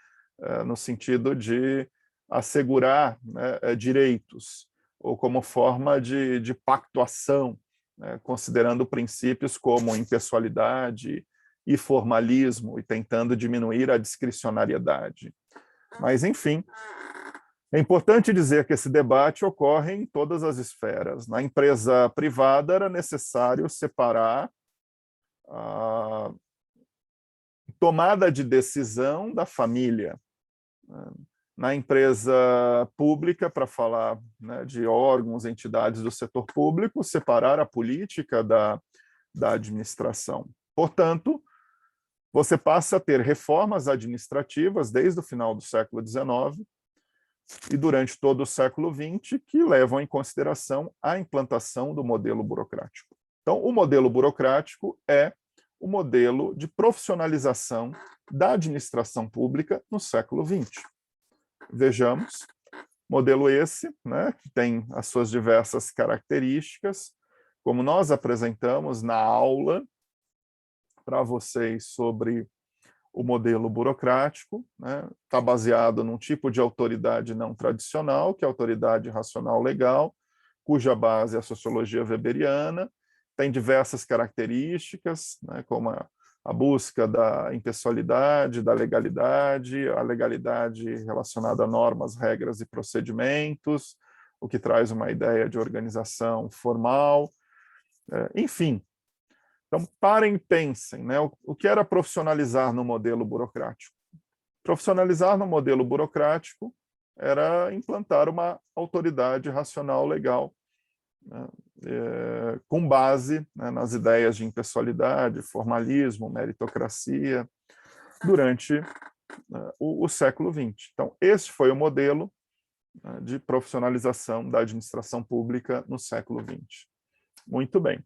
no sentido de assegurar, né, direitos, ou como forma de pactuação, né, considerando princípios como impessoalidade e formalismo, e tentando diminuir a discricionariedade. Mas, enfim, é importante dizer que esse debate ocorre em todas as esferas. Na empresa privada era necessário separar a tomada de decisão da família. Na empresa pública, para falar, né, de órgãos, entidades do setor público, separar a política da administração. Portanto, você passa a ter reformas administrativas desde o final do século XIX e durante todo o século XX que levam em consideração a implantação do modelo burocrático. Então, o modelo burocrático é o modelo de profissionalização da administração pública no século XX. Vejamos, modelo esse, né, que tem as suas diversas características, como nós apresentamos na aula para vocês sobre o modelo burocrático, né, está baseado num tipo de autoridade não tradicional, que é a autoridade racional legal, cuja base é a sociologia weberiana, tem diversas características, né, como a busca da impessoalidade, da legalidade, a legalidade relacionada a normas, regras e procedimentos, o que traz uma ideia de organização formal, enfim. Então, parem e pensem, né? O que era profissionalizar no modelo burocrático? Profissionalizar no modelo burocrático era implantar uma autoridade racional legal, né, com base, né, nas ideias de impessoalidade, formalismo, meritocracia, durante o século XX. Então, esse foi o modelo, né, de profissionalização da administração pública no século XX. Muito bem.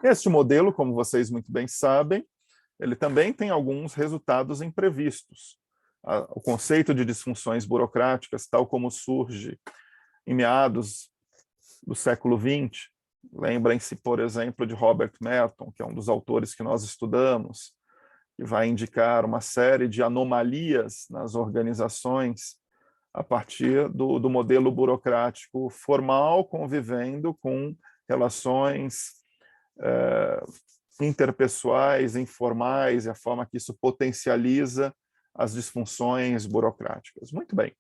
Este modelo, como vocês muito bem sabem, ele também tem alguns resultados imprevistos. O conceito de disfunções burocráticas, tal como surge em meados do século XX, lembrem-se, por exemplo, de Robert Merton, que é um dos autores que nós estudamos, que vai indicar uma série de anomalias nas organizações a partir do modelo burocrático formal, convivendo com relações interpessoais, informais, e a forma que isso potencializa as disfunções burocráticas. Muito bem.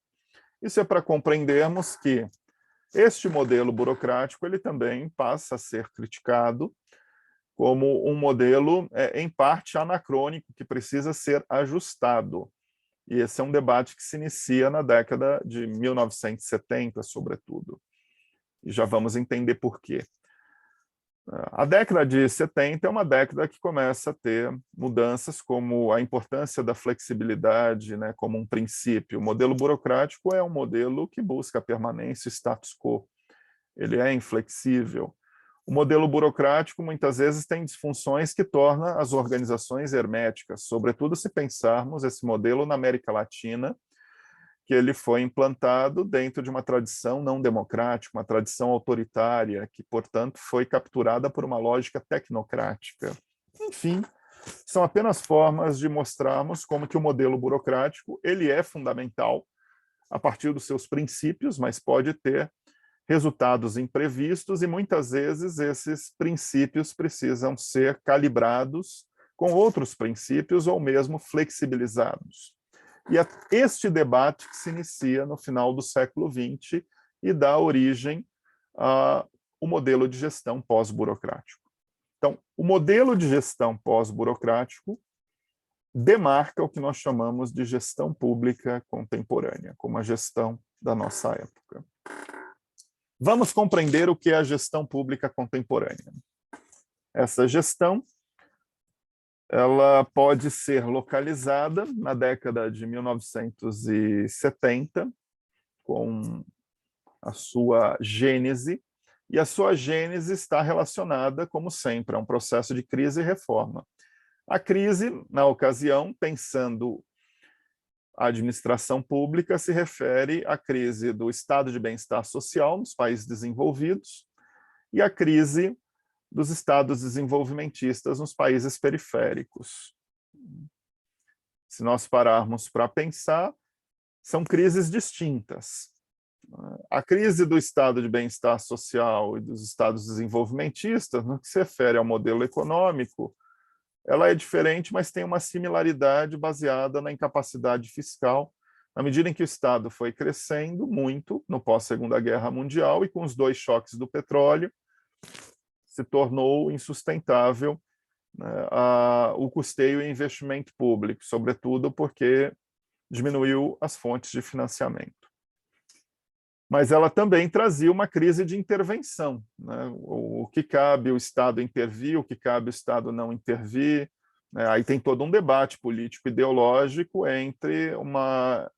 Isso é para compreendermos que este modelo burocrático ele também passa a ser criticado como um modelo, em parte, anacrônico, que precisa ser ajustado. E esse é um debate que se inicia na década de 1970, sobretudo. E já vamos entender por quê. A década de 70 é uma década que começa a ter mudanças como a importância da flexibilidade, né, como um princípio. O modelo burocrático é um modelo que busca a permanência, status quo. Ele é inflexível. O modelo burocrático, muitas vezes, tem disfunções que tornam as organizações herméticas, sobretudo se pensarmos esse modelo na América Latina, que ele foi implantado dentro de uma tradição não democrática, uma tradição autoritária, que, portanto, foi capturada por uma lógica tecnocrática. Enfim, são apenas formas de mostrarmos como que o modelo burocrático ele é fundamental a partir dos seus princípios, mas pode ter resultados imprevistos e, muitas vezes, esses princípios precisam ser calibrados com outros princípios ou mesmo flexibilizados. E é este debate que se inicia no final do século XX e dá origem o modelo de gestão pós-burocrático. Então, o modelo de gestão pós-burocrático demarca o que nós chamamos de gestão pública contemporânea, como a gestão da nossa época. Vamos compreender o que é a gestão pública contemporânea. Essa gestão, ela pode ser localizada na década de 1970, com a sua gênese, e a sua gênese está relacionada, como sempre, a um processo de crise e reforma. A crise, na ocasião, pensando a administração pública, se refere à crise do estado de bem-estar social nos países desenvolvidos e à crise dos estados desenvolvimentistas nos países periféricos. Se nós pararmos para pensar, são crises distintas. A crise do estado de bem-estar social e dos estados desenvolvimentistas, no que se refere ao modelo econômico, ela é diferente, mas tem uma similaridade baseada na incapacidade fiscal, na medida em que o Estado foi crescendo muito no pós-Segunda Guerra Mundial e com os dois choques do petróleo, se tornou insustentável, né, o custeio e investimento público, sobretudo porque diminuiu as fontes de financiamento. Mas ela também trazia uma crise de intervenção, né? O que cabe o Estado intervir, o que cabe o Estado não intervir, né? Aí tem todo um debate político-ideológico entre uma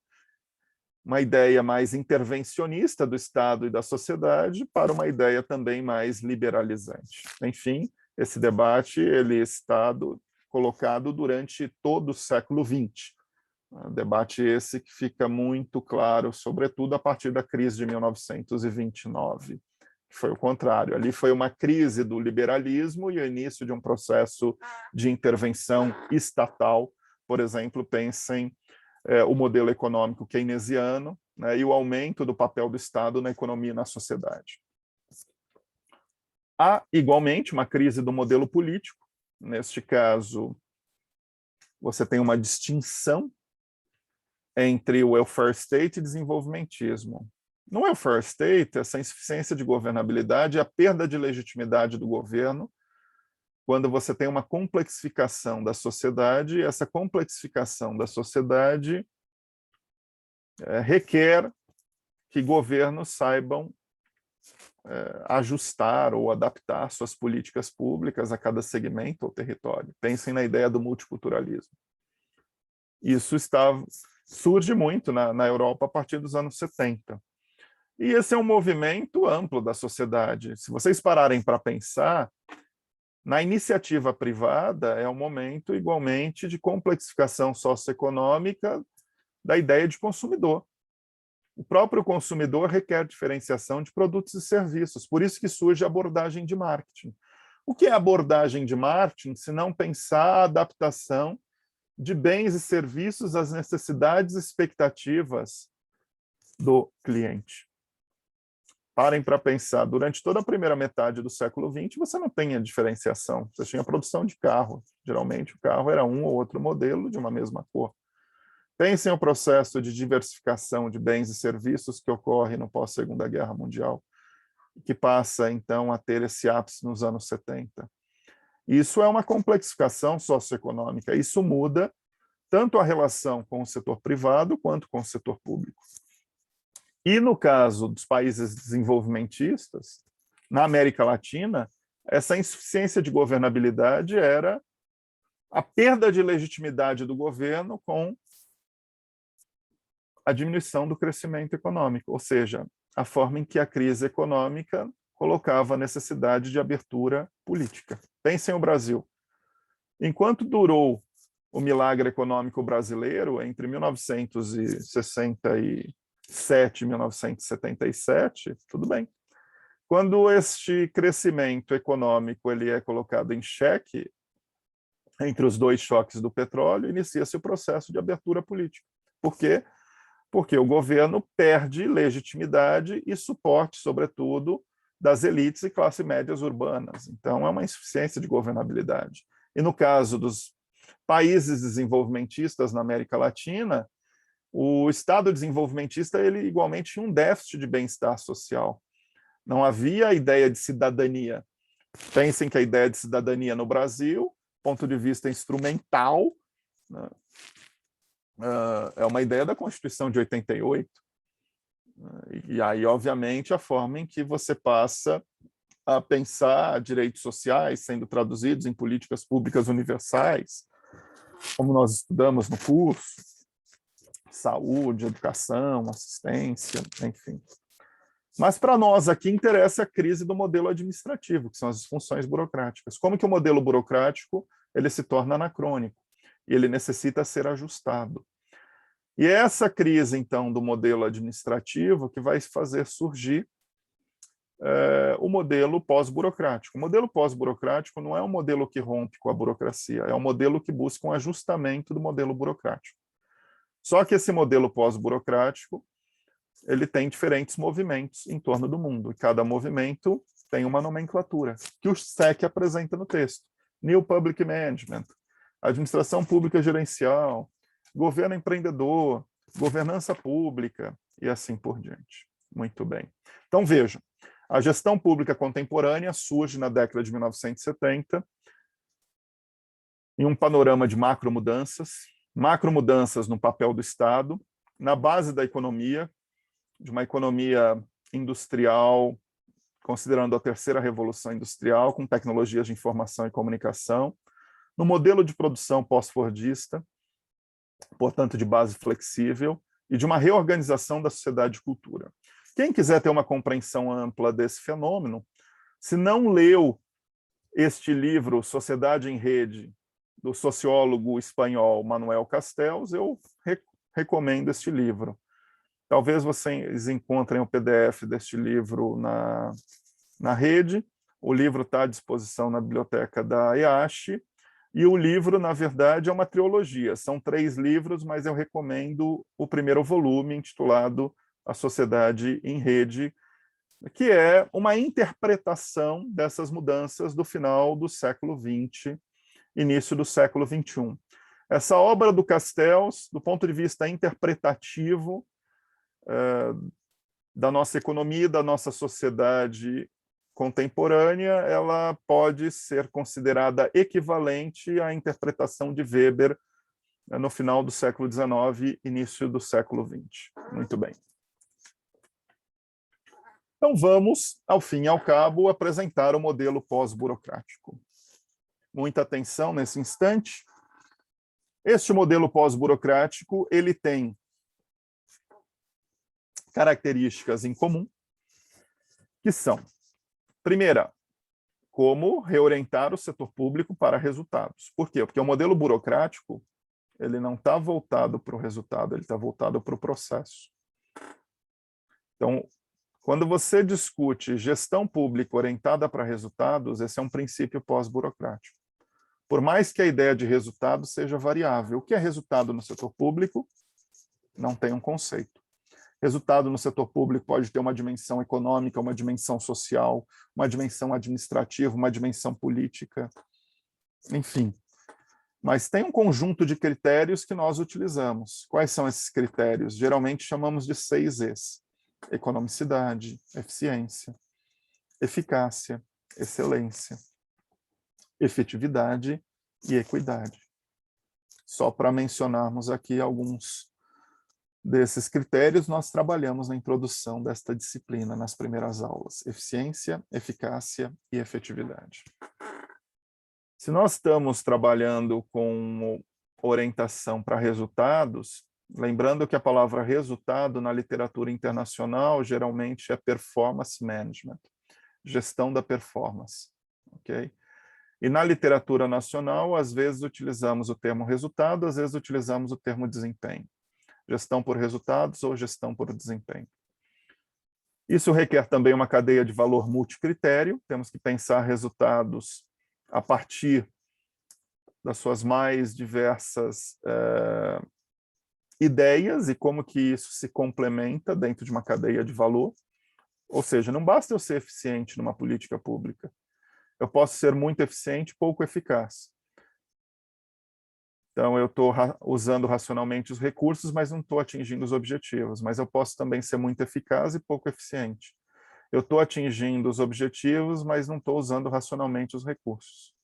ideia mais intervencionista do Estado e da sociedade para uma ideia também mais liberalizante. Enfim, esse debate ele está colocado durante todo o século XX. Debate esse que fica muito claro, sobretudo a partir da crise de 1929, que foi o contrário. Ali foi uma crise do liberalismo e o início de um processo de intervenção estatal. Por exemplo, pensem o modelo econômico keynesiano, né, e o aumento do papel do Estado na economia e na sociedade. Há, igualmente, uma crise do modelo político. Neste caso, você tem uma distinção entre o welfare state e desenvolvimentismo. No welfare state, essa insuficiência de governabilidade é a perda de legitimidade do governo quando você tem uma complexificação da sociedade, e essa complexificação da sociedade requer que governos saibam ajustar ou adaptar suas políticas públicas a cada segmento ou território. Pensem na ideia do multiculturalismo. Isso surge muito na Europa a partir dos anos 70. E esse é um movimento amplo da sociedade. Se vocês pararem para pensar, na iniciativa privada é um momento igualmente de complexificação socioeconômica da ideia de consumidor. O próprio consumidor requer diferenciação de produtos e serviços, por isso que surge a abordagem de marketing. O que é abordagem de marketing, se não pensar a adaptação de bens e serviços às necessidades e expectativas do cliente? Parem para pensar, durante toda a primeira metade do século XX, você não tinha diferenciação, você tinha produção de carro. Geralmente o carro era um ou outro modelo de uma mesma cor. Pensem o processo de diversificação de bens e serviços que ocorre no pós-Segunda Guerra Mundial, que passa, então, a ter esse ápice nos anos 70. Isso é uma complexificação socioeconômica, isso muda tanto a relação com o setor privado quanto com o setor público. E no caso dos países desenvolvimentistas, na América Latina, essa insuficiência de governabilidade era a perda de legitimidade do governo com a diminuição do crescimento econômico, ou seja, a forma em que a crise econômica colocava a necessidade de abertura política. Pensem no Brasil. Enquanto durou o milagre econômico brasileiro, entre 1967 e 1977, tudo bem. Quando este crescimento econômico ele é colocado em xeque, entre os dois choques do petróleo, inicia-se o processo de abertura política. Por quê? Porque o governo perde legitimidade e suporte, sobretudo, das elites e classes médias urbanas. Então, é uma insuficiência de governabilidade. E no caso dos países desenvolvimentistas na América Latina, o Estado desenvolvimentista ele igualmente tinha um déficit de bem-estar social. Não havia a ideia de cidadania. Pensem que a ideia de cidadania no Brasil, ponto de vista instrumental, né, é uma ideia da Constituição de 88. E aí, obviamente, a forma em que você passa a pensar direitos sociais sendo traduzidos em políticas públicas universais, como nós estudamos no curso, saúde, educação, assistência, enfim. Mas para nós aqui interessa a crise do modelo administrativo, que são as funções burocráticas. Como que o modelo burocrático ele se torna anacrônico e ele necessita ser ajustado. E é essa crise, então, do modelo administrativo que vai fazer surgir o modelo pós-burocrático. O modelo pós-burocrático não é um modelo que rompe com a burocracia, é um modelo que busca um ajustamento do modelo burocrático. Só que esse modelo pós-burocrático ele tem diferentes movimentos em torno do mundo, e cada movimento tem uma nomenclatura, que o SEC apresenta no texto. New Public Management, administração pública gerencial, governo empreendedor, governança pública, e assim por diante. Muito bem. Então, vejam, a gestão pública contemporânea surge na década de 1970, em um panorama de macromudanças no papel do Estado, na base da economia, de uma economia industrial, considerando a terceira revolução industrial, com tecnologias de informação e comunicação, no modelo de produção pós-fordista, portanto de base flexível, e de uma reorganização da sociedade de cultura. Quem quiser ter uma compreensão ampla desse fenômeno, se não leu este livro, Sociedade em Rede, do sociólogo espanhol Manuel Castells, eu recomendo este livro. Talvez vocês encontrem o PDF deste livro na rede. O livro está à disposição na biblioteca da EASH. E o livro, na verdade, é uma trilogia. São 3 livros, mas eu recomendo o primeiro volume, intitulado A Sociedade em Rede, que é uma interpretação dessas mudanças do final do século XX, início do século XXI. Essa obra do Castells, do ponto de vista interpretativo, da nossa economia, da nossa sociedade contemporânea, ela pode ser considerada equivalente à interpretação de Weber no final do século XIX, início do século XX. Muito bem. Então vamos, ao fim e ao cabo, apresentar o modelo pós-burocrático. Muita atenção nesse instante. Este modelo pós-burocrático, ele tem características em comum, que são, primeira, como reorientar o setor público para resultados. Por quê? Porque o modelo burocrático ele não está voltado para o resultado, ele está voltado para o processo. Então, quando você discute gestão pública orientada para resultados, esse é um princípio pós-burocrático. Por mais que a ideia de resultado seja variável, o que é resultado no setor público? Não tem um conceito. Resultado no setor público pode ter uma dimensão econômica, uma dimensão social, uma dimensão administrativa, uma dimensão política, enfim. Mas tem um conjunto de critérios que nós utilizamos. Quais são esses critérios? Geralmente chamamos de 6 Es. Economicidade, eficiência, eficácia, excelência, efetividade e equidade. Só para mencionarmos aqui alguns desses critérios, nós trabalhamos na introdução desta disciplina, nas primeiras aulas. Eficiência, eficácia e efetividade. Se nós estamos trabalhando com orientação para resultados, lembrando que a palavra resultado na literatura internacional geralmente é performance management, gestão da performance, ok? E na literatura nacional, às vezes utilizamos o termo resultado, às vezes utilizamos o termo desempenho. Gestão por resultados ou gestão por desempenho. Isso requer também uma cadeia de valor multicritério, temos que pensar resultados a partir das suas mais diversas ideias e como que isso se complementa dentro de uma cadeia de valor. Ou seja, não basta eu ser eficiente numa política pública. Eu posso ser muito eficiente, pouco eficaz. Então, eu estou usando racionalmente os recursos, mas não estou atingindo os objetivos. Mas eu posso também ser muito eficaz e pouco eficiente. eu estou atingindo os objetivos, mas não estou usando racionalmente os recursos.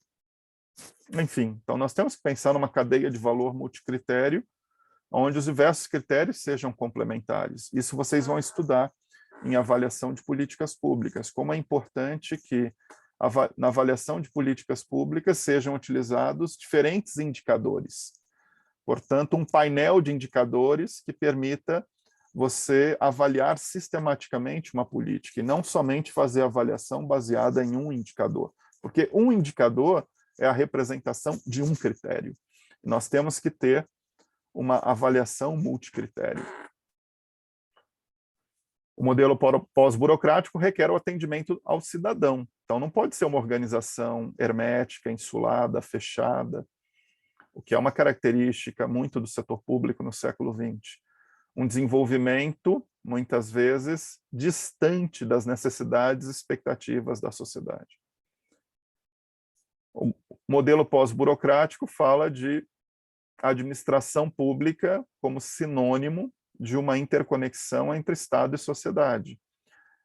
Enfim, então nós temos que pensar numa cadeia de valor multicritério, onde os diversos critérios sejam complementares. Isso vocês vão estudar em avaliação de políticas públicas, como é importante que na avaliação de políticas públicas sejam utilizados diferentes indicadores. Portanto, um painel de indicadores que permita você avaliar sistematicamente uma política, e não somente fazer avaliação baseada em um indicador, porque um indicador é a representação de um critério. Nós temos que ter uma avaliação multicritério. O modelo pós-burocrático requer o atendimento ao cidadão. Então, não pode ser uma organização hermética, insulada, fechada, o que é uma característica muito do setor público no século XX. Um desenvolvimento, muitas vezes, distante das necessidades e expectativas da sociedade. O modelo pós-burocrático fala de administração pública como sinônimo de uma interconexão entre Estado e sociedade.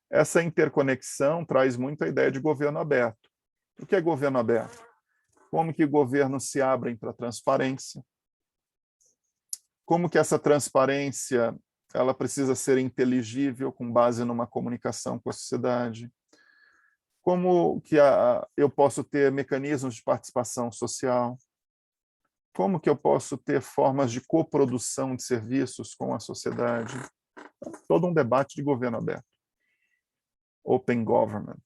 Essa interconexão traz muito a ideia de governo aberto. O que é governo aberto? Como que governos se abrem para a transparência? Como que essa transparência ela precisa ser inteligível com base numa comunicação com a sociedade? Como que eu posso ter mecanismos de participação social? Como que eu posso ter formas de coprodução de serviços com a sociedade? Todo um debate de governo aberto. Open government.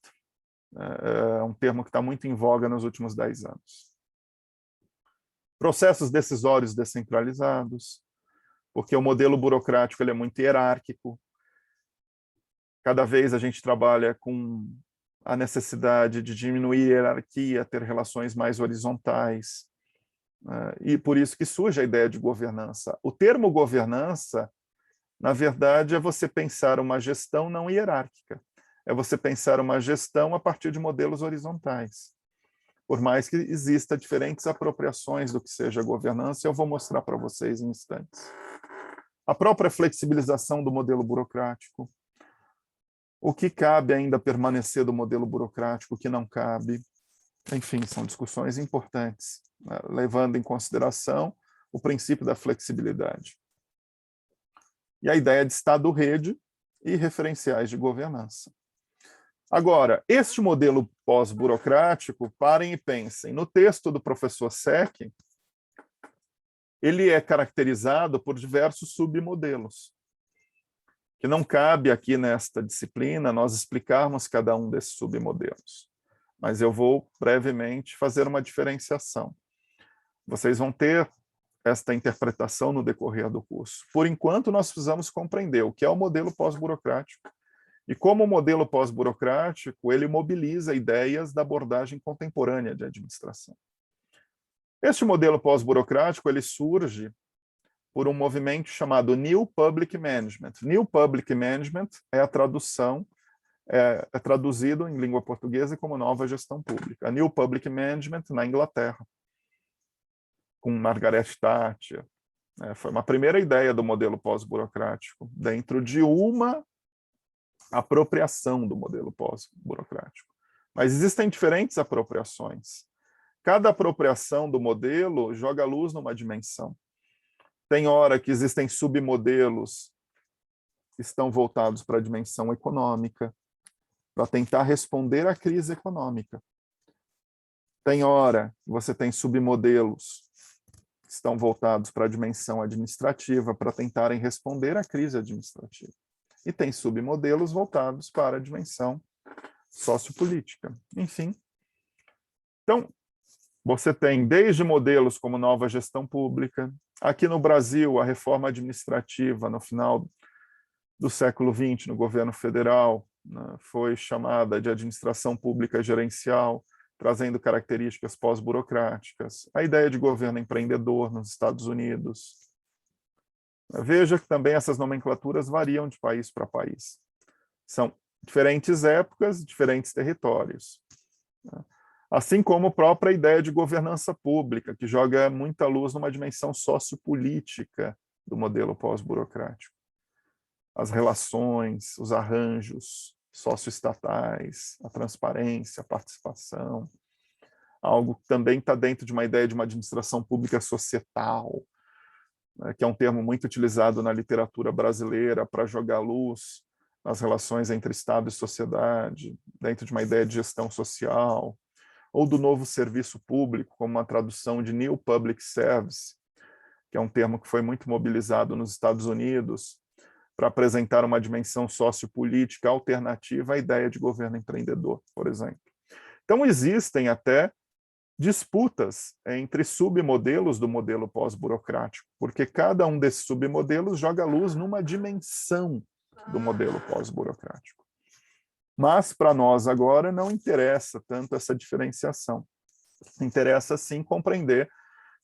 É um termo que está muito em voga nos últimos 10 anos. Processos decisórios descentralizados, porque o modelo burocrático ele é muito hierárquico. Cada vez a gente trabalha com a necessidade de diminuir a hierarquia, ter relações mais horizontais. E por isso que surge a ideia de governança. O termo governança, na verdade, é você pensar uma gestão não hierárquica. É você pensar uma gestão a partir de modelos horizontais. Por mais que exista diferentes apropriações do que seja governança, eu vou mostrar para vocês em instantes. A própria flexibilização do modelo burocrático. O que cabe ainda permanecer do modelo burocrático, o que não cabe. Enfim, são discussões importantes, né, levando em consideração o princípio da flexibilidade. E a ideia de Estado-rede e referenciais de governança. Agora, este modelo pós-burocrático, parem e pensem, no texto do professor Secchi, ele é caracterizado por diversos submodelos, que não cabe aqui nesta disciplina nós explicarmos cada um desses submodelos. Mas eu vou brevemente fazer uma diferenciação. Vocês vão ter esta interpretação no decorrer do curso. Por enquanto, nós precisamos compreender o que é o modelo pós-burocrático e como o modelo pós-burocrático ele mobiliza ideias da abordagem contemporânea de administração. Este modelo pós-burocrático ele surge por um movimento chamado New Public Management. New Public Management é a tradução é traduzido em língua portuguesa como nova gestão pública. A New Public Management na Inglaterra, com Margaret Thatcher. Foi uma primeira ideia do modelo pós-burocrático, dentro de uma apropriação do modelo pós-burocrático. Mas existem diferentes apropriações. Cada apropriação do modelo joga luz numa dimensão. Tem hora que existem submodelos que estão voltados para a dimensão econômica, para tentar responder à crise econômica. Tem hora que você tem submodelos que estão voltados para a dimensão administrativa, para tentarem responder à crise administrativa. E tem submodelos voltados para a dimensão sociopolítica. Enfim. Então, você tem desde modelos como nova gestão pública. Aqui no Brasil, a reforma administrativa no final do século XX, no governo federal, né, foi chamada de administração pública gerencial, trazendo características pós-burocráticas. A ideia de governo empreendedor nos Estados Unidos. Veja que também essas nomenclaturas variam de país para país. São diferentes épocas, diferentes territórios. Assim como a própria ideia de governança pública, que joga muita luz numa dimensão sociopolítica do modelo pós-burocrático. As relações, os arranjos socioestatais, a transparência, a participação, algo que também está dentro de uma ideia de uma administração pública societal, né, que é um termo muito utilizado na literatura brasileira para jogar luz nas relações entre Estado e sociedade, dentro de uma ideia de gestão social, ou do novo serviço público, como uma tradução de New Public Service, que é um termo que foi muito mobilizado nos Estados Unidos para apresentar uma dimensão sociopolítica alternativa à ideia de governo empreendedor, por exemplo. Então, existem até disputas entre submodelos do modelo pós-burocrático, porque cada um desses submodelos joga luz numa dimensão do modelo pós-burocrático. Mas, para nós agora, não interessa tanto essa diferenciação. Interessa, sim, compreender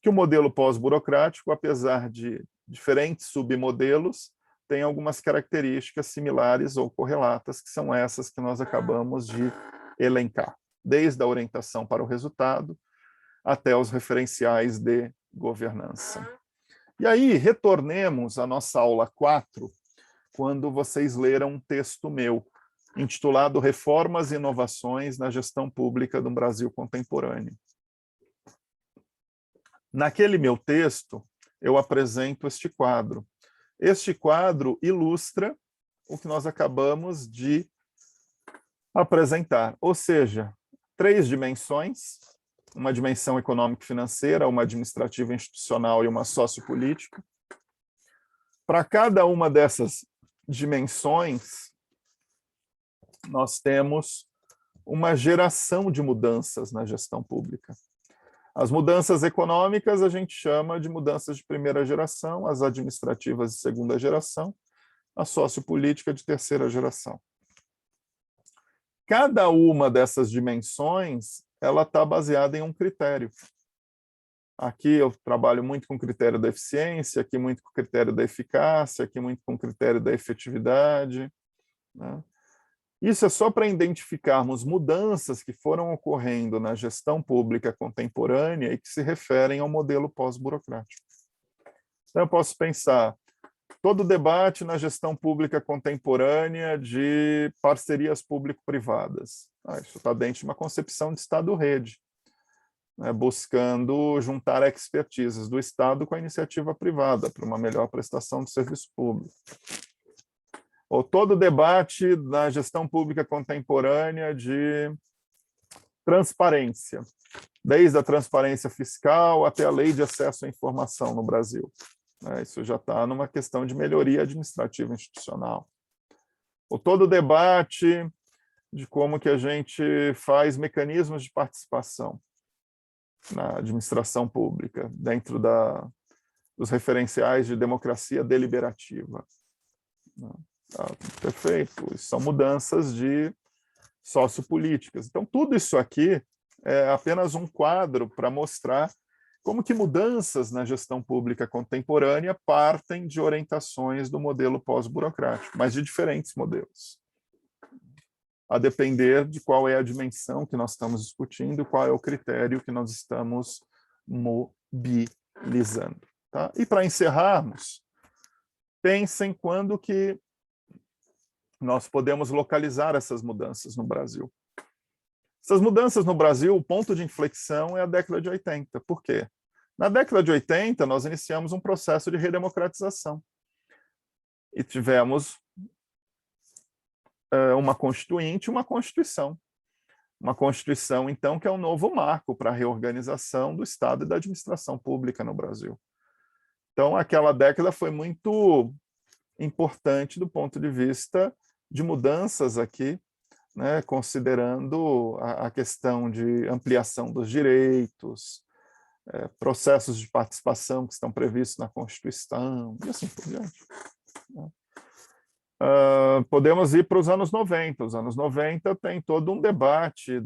que o modelo pós-burocrático, apesar de diferentes submodelos, tem algumas características similares ou correlatas, que são essas que nós acabamos de elencar, desde a orientação para o resultado até os referenciais de governança. E aí, retornemos à nossa aula 4, quando vocês leram um texto meu, intitulado Reformas e Inovações na Gestão Pública do Brasil Contemporâneo. Naquele meu texto, eu apresento este quadro. Este quadro ilustra o que nós acabamos de apresentar, ou seja, 3 dimensões, uma dimensão econômico-financeira, uma administrativa institucional e uma sociopolítica. Para cada uma dessas dimensões, nós temos uma geração de mudanças na gestão pública. As mudanças econômicas a gente chama de mudanças de primeira geração, as administrativas de segunda geração, a sociopolítica de terceira geração. Cada uma dessas dimensões, ela está baseada em um critério. Aqui eu trabalho muito com o critério da eficiência, aqui muito com o critério da eficácia, aqui muito com o critério da efetividade, né? Isso é só para identificarmos mudanças que foram ocorrendo na gestão pública contemporânea e que se referem ao modelo pós-burocrático. Então, eu posso pensar todo o debate na gestão pública contemporânea de parcerias público-privadas. Isso está dentro de uma concepção de Estado-rede, né, buscando juntar expertises do Estado com a iniciativa privada para uma melhor prestação de serviço público. Ou todo o debate na gestão pública contemporânea de transparência, desde a transparência fiscal até a lei de acesso à informação no Brasil. Isso já está numa questão de melhoria administrativa institucional. Ou todo o debate de como que a gente faz mecanismos de participação na administração pública, dentro dos referenciais de democracia deliberativa. Perfeito, isso são mudanças de sociopolíticas. Então, tudo isso aqui é apenas um quadro para mostrar como que mudanças na gestão pública contemporânea partem de orientações do modelo pós-burocrático, mas de diferentes modelos, a depender de qual é a dimensão que nós estamos discutindo, qual é o critério que nós estamos mobilizando. Tá? E para encerrarmos, pensem quando que nós podemos localizar essas mudanças no Brasil. Essas mudanças no Brasil, o ponto de inflexão é a década de 80. Por quê? Na década de 80, nós iniciamos um processo de redemocratização. E tivemos uma constituinte e uma constituição. Uma constituição, então, que é um novo marco para a reorganização do Estado e da administração pública no Brasil. Então, aquela década foi muito importante do ponto de vista de mudanças aqui, né, considerando a questão de ampliação dos direitos, processos de participação que estão previstos na Constituição, e assim por diante. Podemos ir para os anos 90. Os anos 90 tem todo um debate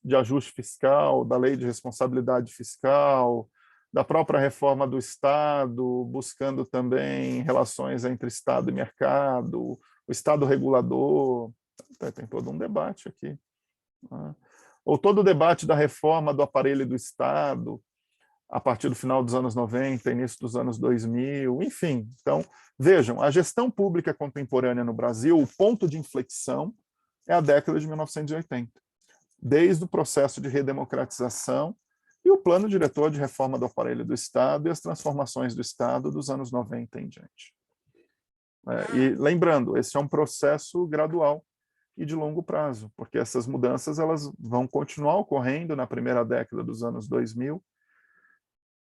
de ajuste fiscal, da lei de responsabilidade fiscal, da própria reforma do Estado, buscando também relações entre Estado e mercado, o Estado regulador, tem todo um debate aqui. Ou todo o debate da reforma do aparelho do Estado, a partir do final dos anos 90, início dos anos 2000, enfim. Então, vejam, a gestão pública contemporânea no Brasil, o ponto de inflexão é a década de 1980, desde o processo de redemocratização e o plano diretor de reforma do aparelho do Estado e as transformações do Estado dos anos 90 em diante. E lembrando, esse é um processo gradual e de longo prazo, porque essas mudanças elas vão continuar ocorrendo na primeira década dos anos 2000,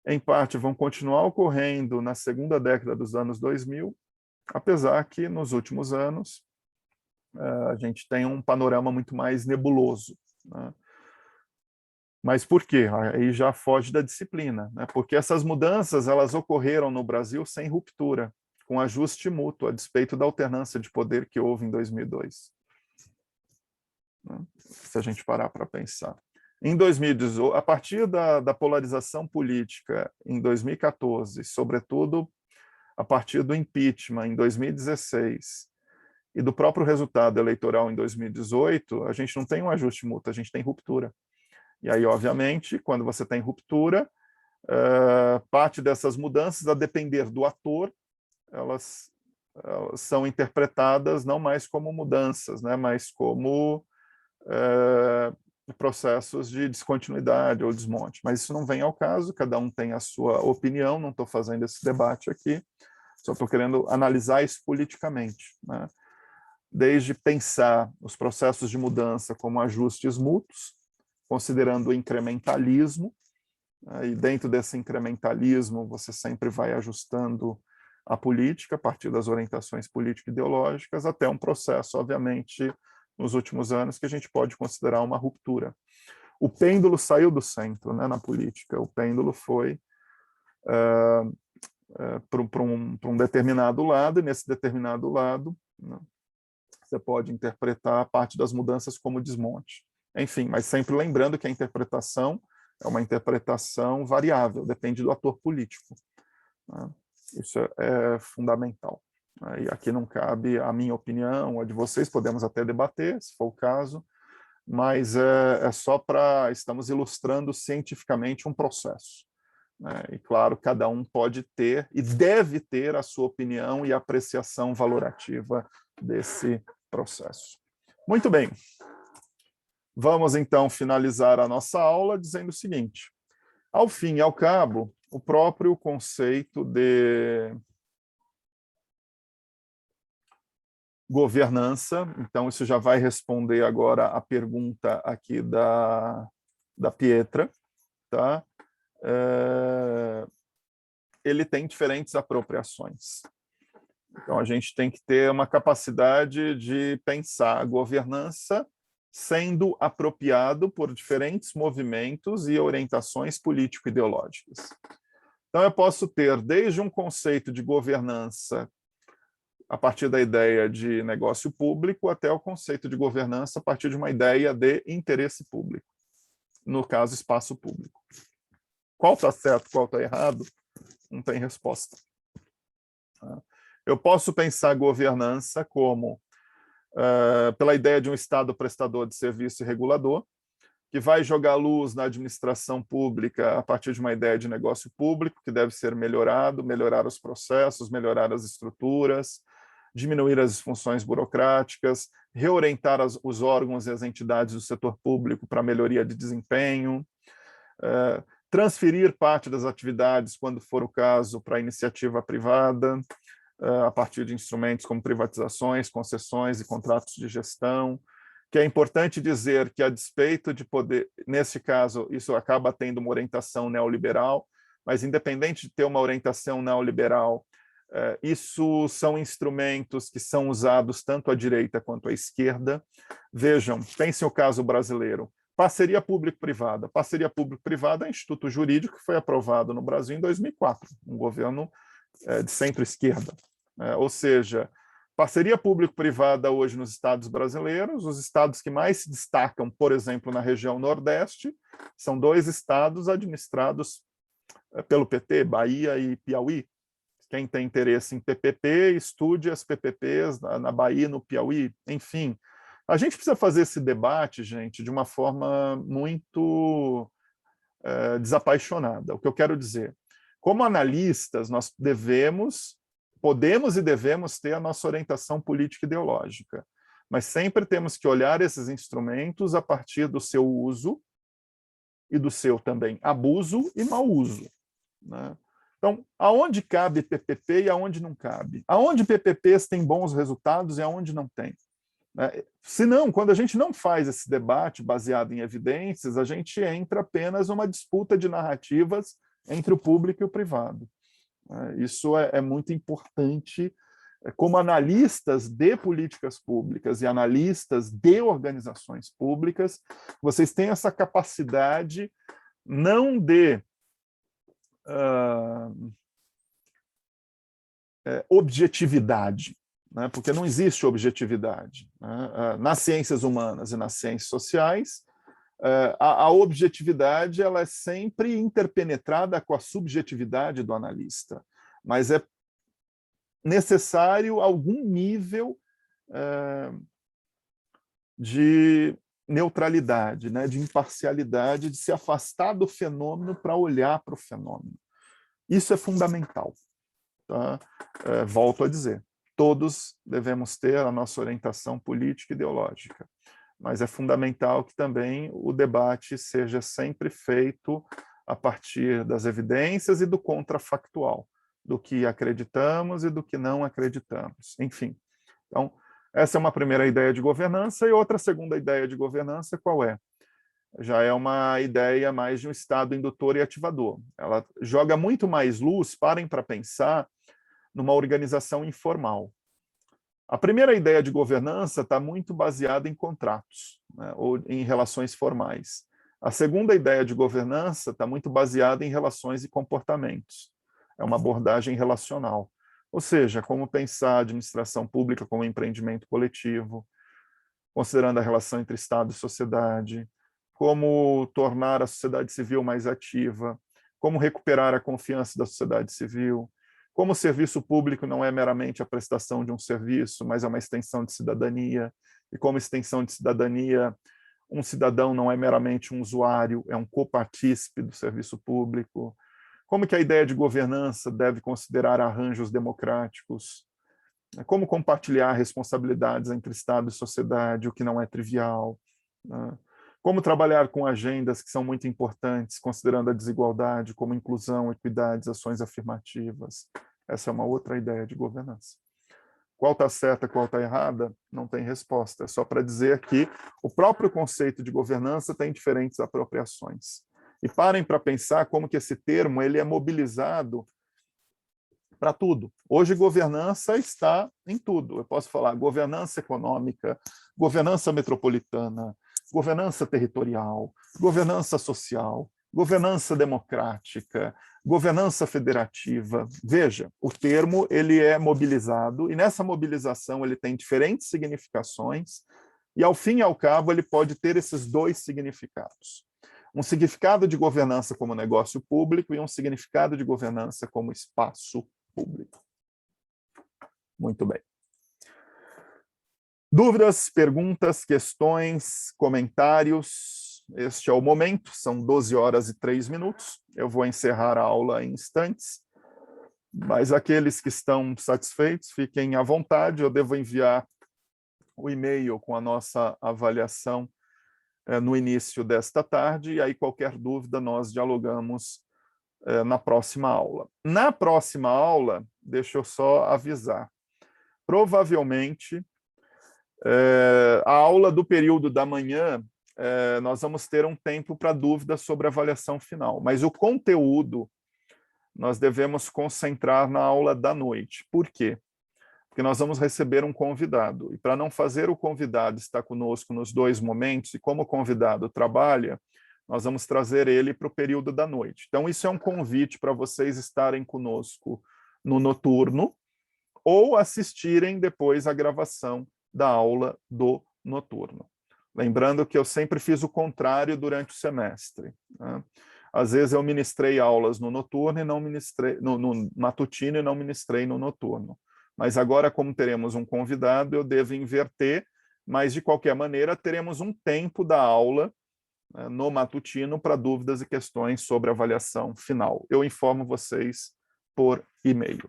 em parte vão continuar ocorrendo na segunda década dos anos 2000, apesar que nos últimos anos a gente tem um panorama muito mais nebuloso, né? Mas por quê? Aí já foge da disciplina, né? Porque essas mudanças elas ocorreram no Brasil sem ruptura, com ajuste mútuo, a despeito da alternância de poder que houve em 2002. Né? Se a gente parar para pensar. Em 2018, a partir da polarização política em 2014, sobretudo a partir do impeachment em 2016 e do próprio resultado eleitoral em 2018, a gente não tem um ajuste mútuo, a gente tem ruptura. E aí, obviamente, quando você tem ruptura, parte dessas mudanças, a depender do ator, elas são interpretadas não mais como mudanças, né, mas como processos de descontinuidade ou desmonte. Mas isso não vem ao caso, cada um tem a sua opinião, não estou fazendo esse debate aqui, só estou querendo analisar isso politicamente, né? Desde pensar os processos de mudança como ajustes mútuos, considerando o incrementalismo, né? E dentro desse incrementalismo você sempre vai ajustando a política a partir das orientações político-ideológicas até um processo, obviamente, nos últimos anos, que a gente pode considerar uma ruptura. O pêndulo saiu do centro, né, na política, o pêndulo foi para um determinado lado, e nesse determinado lado, né, você pode interpretar parte das mudanças como desmonte. Enfim, mas sempre lembrando que a interpretação é uma interpretação variável, depende do ator político, né? Isso é fundamental. E aqui não cabe a minha opinião, a de vocês, podemos até debater, se for o caso, mas é só para... estamos ilustrando cientificamente um processo, né? E, claro, cada um pode ter e deve ter a sua opinião e apreciação valorativa desse processo. Muito bem. Vamos, então, finalizar a nossa aula dizendo o seguinte. Ao fim e ao cabo, o próprio conceito de governança, então isso já vai responder agora a pergunta aqui da Pietra, tá? Ele tem diferentes apropriações. Então a gente tem que ter uma capacidade de pensar a governança sendo apropriado por diferentes movimentos e orientações político-ideológicas. Então eu posso ter desde um conceito de governança a partir da ideia de negócio público até o conceito de governança a partir de uma ideia de interesse público, no caso, espaço público. Qual está certo, qual está errado, não tem resposta. Eu posso pensar a governança como, pela ideia de um Estado prestador de serviço e regulador, que vai jogar luz na administração pública a partir de uma ideia de negócio público, que deve ser melhorado, melhorar os processos, melhorar as estruturas, diminuir as disfunções burocráticas, reorientar os órgãos e as entidades do setor público para melhoria de desempenho, transferir parte das atividades, quando for o caso, para a iniciativa privada, a partir de instrumentos como privatizações, concessões e contratos de gestão, que é importante dizer que, a despeito de poder, nesse caso, isso acaba tendo uma orientação neoliberal, mas independente de ter uma orientação neoliberal, isso são instrumentos que são usados tanto à direita quanto à esquerda. Vejam, pensem o caso brasileiro. Parceria público-privada. Parceria público-privada é um instituto jurídico que foi aprovado no Brasil em 2004, um governo de centro-esquerda. Ou seja, parceria público-privada hoje nos estados brasileiros, os estados que mais se destacam, por exemplo, na região Nordeste, são 2 estados administrados pelo PT, Bahia e Piauí. Quem tem interesse em PPP, estude as PPPs na Bahia e no Piauí, enfim. A gente precisa fazer esse debate, gente, de uma forma muito desapaixonada. O que eu quero dizer? Como analistas, nós podemos e devemos ter a nossa orientação política e ideológica, mas sempre temos que olhar esses instrumentos a partir do seu uso e do seu também abuso e mau uso, né? Então, aonde cabe PPP e aonde não cabe? Aonde PPPs têm bons resultados e aonde não tem? Se não, quando a gente não faz esse debate baseado em evidências, a gente entra apenas numa disputa de narrativas entre o público e o privado. Isso é muito importante. Como analistas de políticas públicas e analistas de organizações públicas, vocês têm essa capacidade não de objetividade, né? Porque não existe objetividade, né? Nas ciências humanas e nas ciências sociais, a objetividade ela é sempre interpenetrada com a subjetividade do analista, mas é necessário algum nível de neutralidade, né? De imparcialidade, de se afastar do fenômeno para olhar para o fenômeno. Isso é fundamental. Tá? Volto a dizer, todos devemos ter a nossa orientação política e ideológica, mas é fundamental que também o debate seja sempre feito a partir das evidências e do contrafactual, do que acreditamos e do que não acreditamos. Enfim, então, essa é uma primeira ideia de governança, e outra segunda ideia de governança, qual é? Já é uma ideia mais de um estado indutor e ativador. Ela joga muito mais luz, parem para pensar, numa organização informal. A primeira ideia de governança está muito baseada em contratos, né, ou em relações formais. A segunda ideia de governança está muito baseada em relações e comportamentos. É uma abordagem relacional. Ou seja, como pensar a administração pública como empreendimento coletivo, considerando a relação entre Estado e sociedade, como tornar a sociedade civil mais ativa, como recuperar a confiança da sociedade civil, como o serviço público não é meramente a prestação de um serviço, mas é uma extensão de cidadania, e como extensão de cidadania, um cidadão não é meramente um usuário, é um copartícipe do serviço público, como que a ideia de governança deve considerar arranjos democráticos, como compartilhar responsabilidades entre Estado e sociedade, o que não é trivial, né? Como trabalhar com agendas que são muito importantes, considerando a desigualdade, como inclusão, equidade, ações afirmativas. Essa é uma outra ideia de governança. Qual está certa, qual está errada? Não tem resposta. É só para dizer que o próprio conceito de governança tem diferentes apropriações. E parem para pensar como que esse termo ele é mobilizado para tudo. Hoje, governança está em tudo. Eu posso falar governança econômica, governança metropolitana, governança territorial, governança social, governança democrática, governança federativa. Veja, o termo ele é mobilizado, e nessa mobilização ele tem diferentes significações, e ao fim e ao cabo ele pode ter esses dois significados. Um significado de governança como negócio público e um significado de governança como espaço público. Muito bem. Dúvidas, perguntas, questões, comentários? Este é o momento, são 12 horas e 3 minutos. Eu vou encerrar a aula em instantes, mas aqueles que estão satisfeitos, fiquem à vontade. Eu devo enviar o e-mail com a nossa avaliação no início desta tarde, e aí qualquer dúvida nós dialogamos na próxima aula. Na próxima aula, deixa eu só avisar, provavelmente a aula do período da manhã, nós vamos ter um tempo para dúvidas sobre a avaliação final, mas o conteúdo nós devemos concentrar na aula da noite. Por quê? Porque nós vamos receber um convidado, e para não fazer o convidado estar conosco nos dois momentos, e como o convidado trabalha, nós vamos trazer ele para o período da noite. Então, isso é um convite para vocês estarem conosco no noturno, ou assistirem depois a gravação da aula do noturno. Lembrando que eu sempre fiz o contrário durante o semestre, né? Às vezes eu ministrei aulas no noturno e não ministrei no matutino e não ministrei no noturno. Mas agora, como teremos um convidado, eu devo inverter, mas de qualquer maneira teremos um tempo da aula no matutino para dúvidas e questões sobre a avaliação final. Eu informo vocês por e-mail.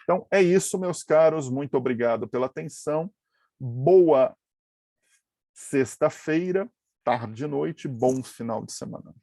Então, é isso, meus caros. Muito obrigado pela atenção. Boa sexta-feira, tarde e noite, bom final de semana.